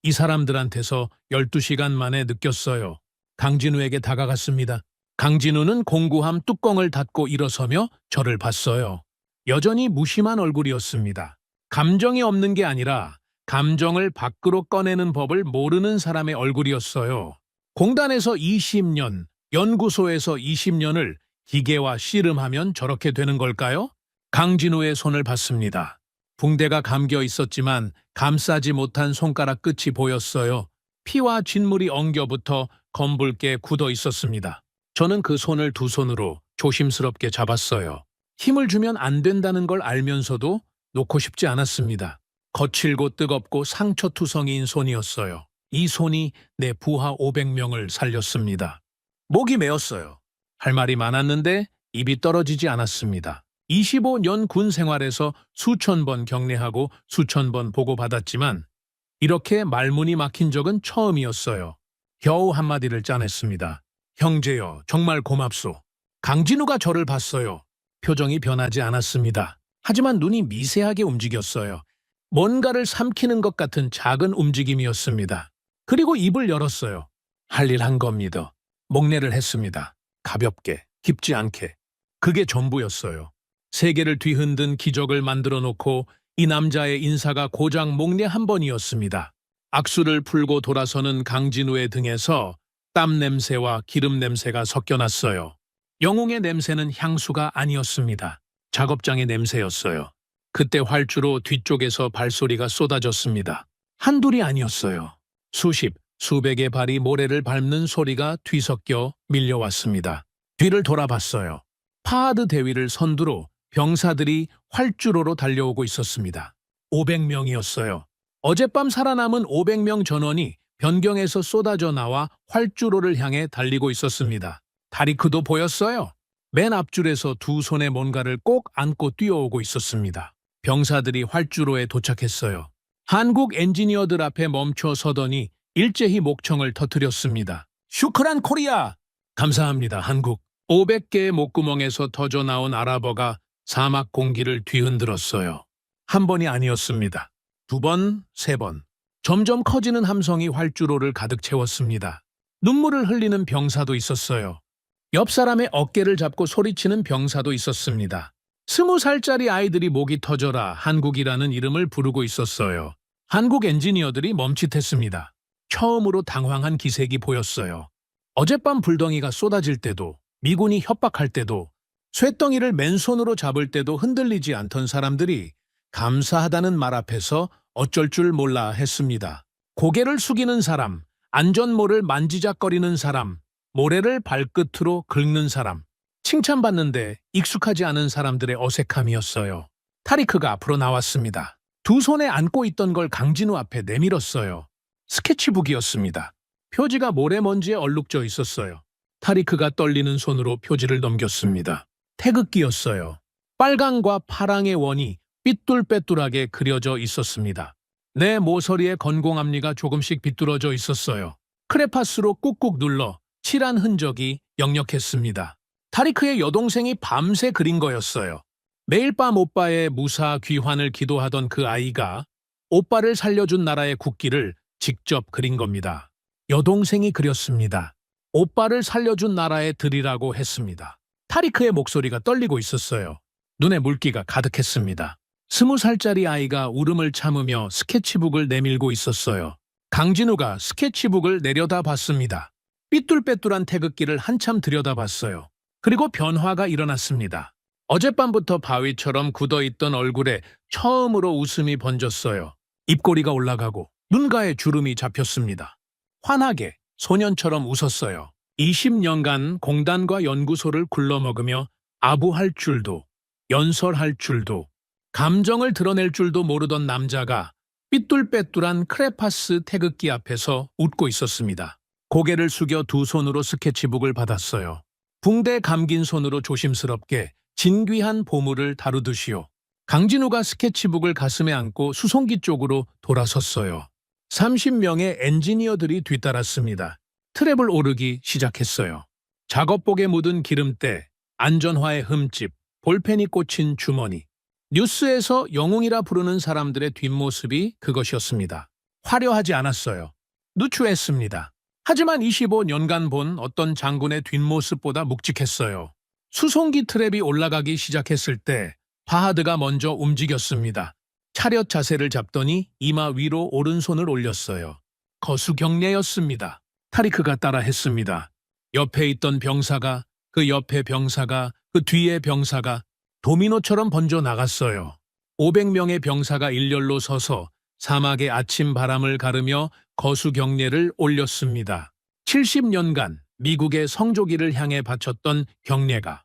이 사람들한테서 12시간 만에 느꼈어요. 강진우에게 다가갔습니다. 강진우는 공구함 뚜껑을 닫고 일어서며 저를 봤어요. 여전히 무심한 얼굴이었습니다. 감정이 없는 게 아니라 감정을 밖으로 꺼내는 법을 모르는 사람의 얼굴이었어요. 공단에서 20년, 연구소에서 20년을 기계와 씨름하면 저렇게 되는 걸까요? 강진우의 손을 봤습니다. 붕대가 감겨 있었지만 감싸지 못한 손가락 끝이 보였어요. 피와 진물이 엉겨붙어 검붉게 굳어 있었습니다. 저는 그 손을 두 손으로 조심스럽게 잡았어요. 힘을 주면 안 된다는 걸 알면서도 놓고 싶지 않았습니다. 거칠고 뜨겁고 상처투성이인 손이었어요. 이 손이 내 부하 500명을 살렸습니다. 목이 메었어요. 할 말이 많았는데 입이 떨어지지 않았습니다. 25년 군 생활에서 수천 번 경례하고 수천 번 보고받았지만 이렇게 말문이 막힌 적은 처음이었어요. 겨우 한마디를 짜냈습니다. 형제여, 정말 고맙소. 강진우가 저를 봤어요. 표정이 변하지 않았습니다. 하지만 눈이 미세하게 움직였어요. 뭔가를 삼키는 것 같은 작은 움직임이었습니다. 그리고 입을 열었어요. 할 일 한 겁니다. 목례를 했습니다. 가볍게, 깊지 않게. 그게 전부였어요. 세계를 뒤흔든 기적을 만들어 놓고 이 남자의 인사가 고작 목례 한 번이었습니다. 악수를 풀고 돌아서는 강진우의 등에서 땀 냄새와 기름 냄새가 섞여났어요. 영웅의 냄새는 향수가 아니었습니다. 작업장의 냄새였어요. 그때 활주로 뒤쪽에서 발소리가 쏟아졌습니다. 한둘이 아니었어요. 수십, 수백의 발이 모래를 밟는 소리가 뒤섞여 밀려왔습니다. 뒤를 돌아봤어요. 파하드 대위를 선두로 병사들이 활주로로 달려오고 있었습니다. 500명이었어요. 어젯밤 살아남은 500명 전원이 변경에서 쏟아져 나와 활주로를 향해 달리고 있었습니다. 다리크도 보였어요. 맨 앞줄에서 두 손에 뭔가를 꼭 안고 뛰어오고 있었습니다. 병사들이 활주로에 도착했어요. 한국 엔지니어들 앞에 멈춰 서더니 일제히 목청을 터뜨렸습니다. 슈크란 코리아! 감사합니다, 한국. 500개의 목구멍에서 터져 나온 아랍어가 사막 공기를 뒤흔들었어요. 한 번이 아니었습니다. 두 번, 세 번. 점점 커지는 함성이 활주로를 가득 채웠습니다. 눈물을 흘리는 병사도 있었어요. 옆 사람의 어깨를 잡고 소리치는 병사도 있었습니다. 20살짜리 아이들이 목이 터져라 한국이라는 이름을 부르고 있었어요. 한국 엔지니어들이 멈칫했습니다. 처음으로 당황한 기색이 보였어요. 어젯밤 불덩이가 쏟아질 때도, 미군이 협박할 때도, 쇳덩이를 맨손으로 잡을 때도 흔들리지 않던 사람들이 감사하다는 말 앞에서 어쩔 줄 몰라 했습니다. 고개를 숙이는 사람, 안전모를 만지작거리는 사람, 모래를 발끝으로 긁는 사람, 칭찬받는데 익숙하지 않은 사람들의 어색함이었어요. 타리크가 앞으로 나왔습니다. 두 손에 안고 있던 걸 강진우 앞에 내밀었어요. 스케치북이었습니다. 표지가 모래먼지에 얼룩져 있었어요. 타리크가 떨리는 손으로 표지를 넘겼습니다. 태극기였어요. 빨강과 파랑의 원이 삐뚤빼뚤하게 그려져 있었습니다. 내 모서리의 건공앞니가 조금씩 비뚤어져 있었어요. 크레파스로 꾹꾹 눌러 칠한 흔적이 역력했습니다. 타리크의 여동생이 밤새 그린 거였어요. 매일 밤 오빠의 무사 귀환을 기도하던 그 아이가 오빠를 살려준 나라의 국기를 직접 그린 겁니다. 여동생이 그렸습니다. 오빠를 살려준 나라에 드리라고 했습니다. 타리크의 목소리가 떨리고 있었어요. 눈에 물기가 가득했습니다. 20살짜리 아이가 울음을 참으며 스케치북을 내밀고 있었어요. 강진우가 스케치북을 내려다봤습니다. 삐뚤빼뚤한 태극기를 한참 들여다봤어요. 그리고 변화가 일어났습니다. 어젯밤부터 바위처럼 굳어있던 얼굴에 처음으로 웃음이 번졌어요. 입꼬리가 올라가고 눈가에 주름이 잡혔습니다. 환하게 소년처럼 웃었어요. 20년간 공단과 연구소를 굴러먹으며 아부할 줄도, 연설할 줄도, 감정을 드러낼 줄도 모르던 남자가 삐뚤빼뚤한 크레파스 태극기 앞에서 웃고 있었습니다. 고개를 숙여 두 손으로 스케치북을 받았어요. 붕대 감긴 손으로 조심스럽게 진귀한 보물을 다루듯이요. 강진우가 스케치북을 가슴에 안고 수송기 쪽으로 돌아섰어요. 30명의 엔지니어들이 뒤따랐습니다. 트랩을 오르기 시작했어요. 작업복에 묻은 기름때, 안전화의 흠집, 볼펜이 꽂힌 주머니. 뉴스에서 영웅이라 부르는 사람들의 뒷모습이 그것이었습니다. 화려하지 않았어요. 누추했습니다. 하지만 25년간 본 어떤 장군의 뒷모습보다 묵직했어요. 수송기 트랩이 올라가기 시작했을 때 파하드가 먼저 움직였습니다. 차렷 자세를 잡더니 이마 위로 오른손을 올렸어요. 거수경례였습니다. 타리크가 따라 했습니다. 옆에 있던 병사가 그 옆에 병사가, 그 뒤에 병사가 도미노처럼 번져 나갔어요. 500명의 병사가 일렬로 서서 사막의 아침 바람을 가르며 거수 경례를 올렸습니다. 70년간 미국의 성조기를 향해 바쳤던 경례가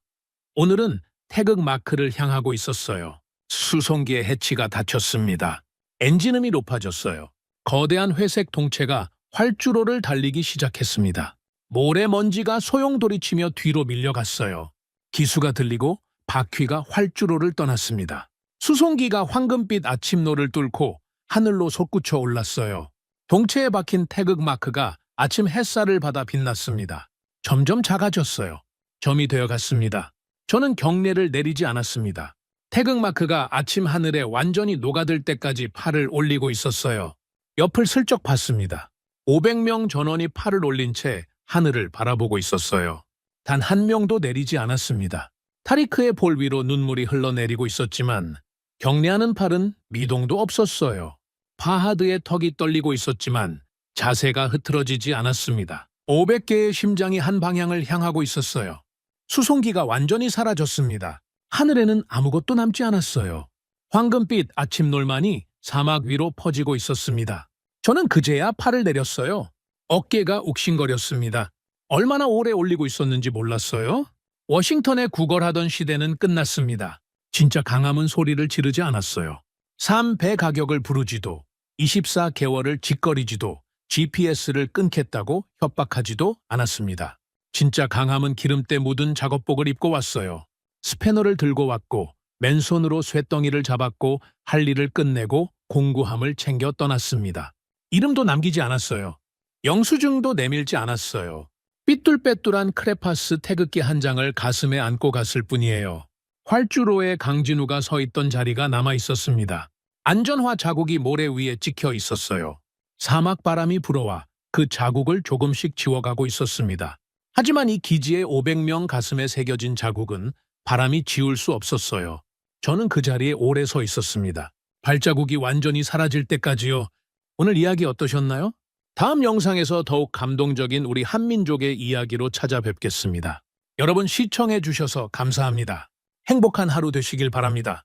오늘은 태극 마크를 향하고 있었어요. 수송기의 해치가 닫혔습니다. 엔진음이 높아졌어요. 거대한 회색 동체가 활주로를 달리기 시작했습니다. 모래먼지가 소용돌이치며 뒤로 밀려갔어요. 기수가 들리고 바퀴가 활주로를 떠났습니다. 수송기가 황금빛 아침노를 뚫고 하늘로 솟구쳐 올랐어요. 동체에 박힌 태극 마크가 아침 햇살을 받아 빛났습니다. 점점 작아졌어요. 점이 되어갔습니다. 저는 경례를 내리지 않았습니다. 태극 마크가 아침 하늘에 완전히 녹아들 때까지 팔을 올리고 있었어요. 옆을 슬쩍 봤습니다. 500명 전원이 팔을 올린 채 하늘을 바라보고 있었어요. 단 한 명도 내리지 않았습니다. 타리크의 볼 위로 눈물이 흘러내리고 있었지만 경례하는 팔은 미동도 없었어요. 파하드의 턱이 떨리고 있었지만 자세가 흐트러지지 않았습니다. 500개의 심장이 한 방향을 향하고 있었어요. 수송기가 완전히 사라졌습니다. 하늘에는 아무것도 남지 않았어요. 황금빛 아침 놀만이 사막 위로 퍼지고 있었습니다. 저는 그제야 팔을 내렸어요. 어깨가 욱신거렸습니다. 얼마나 오래 올리고 있었는지 몰랐어요. 워싱턴에 구걸하던 시대는 끝났습니다. 진짜 강함은 소리를 지르지 않았어요. 3배 가격을 부르지도 24개월을 짓거리지도 GPS를 끊겠다고 협박하지도 않았습니다. 진짜 강함은 기름때 묻은 작업복을 입고 왔어요. 스패너를 들고 왔고 맨손으로 쇳덩이를 잡았고 할 일을 끝내고 공구함을 챙겨 떠났습니다. 이름도 남기지 않았어요. 영수증도 내밀지 않았어요. 삐뚤빼뚤한 크레파스 태극기 한 장을 가슴에 안고 갔을 뿐이에요. 활주로에 강진우가 서 있던 자리가 남아 있었습니다. 안전화 자국이 모래 위에 찍혀 있었어요. 사막 바람이 불어와 그 자국을 조금씩 지워가고 있었습니다. 하지만 이 기지의 500명 가슴에 새겨진 자국은 바람이 지울 수 없었어요. 저는 그 자리에 오래 서 있었습니다. 발자국이 완전히 사라질 때까지요. 오늘 이야기 어떠셨나요? 다음 영상에서 더욱 감동적인 우리 한민족의 이야기로 찾아뵙겠습니다. 여러분 시청해 주셔서 감사합니다. 행복한 하루 되시길 바랍니다.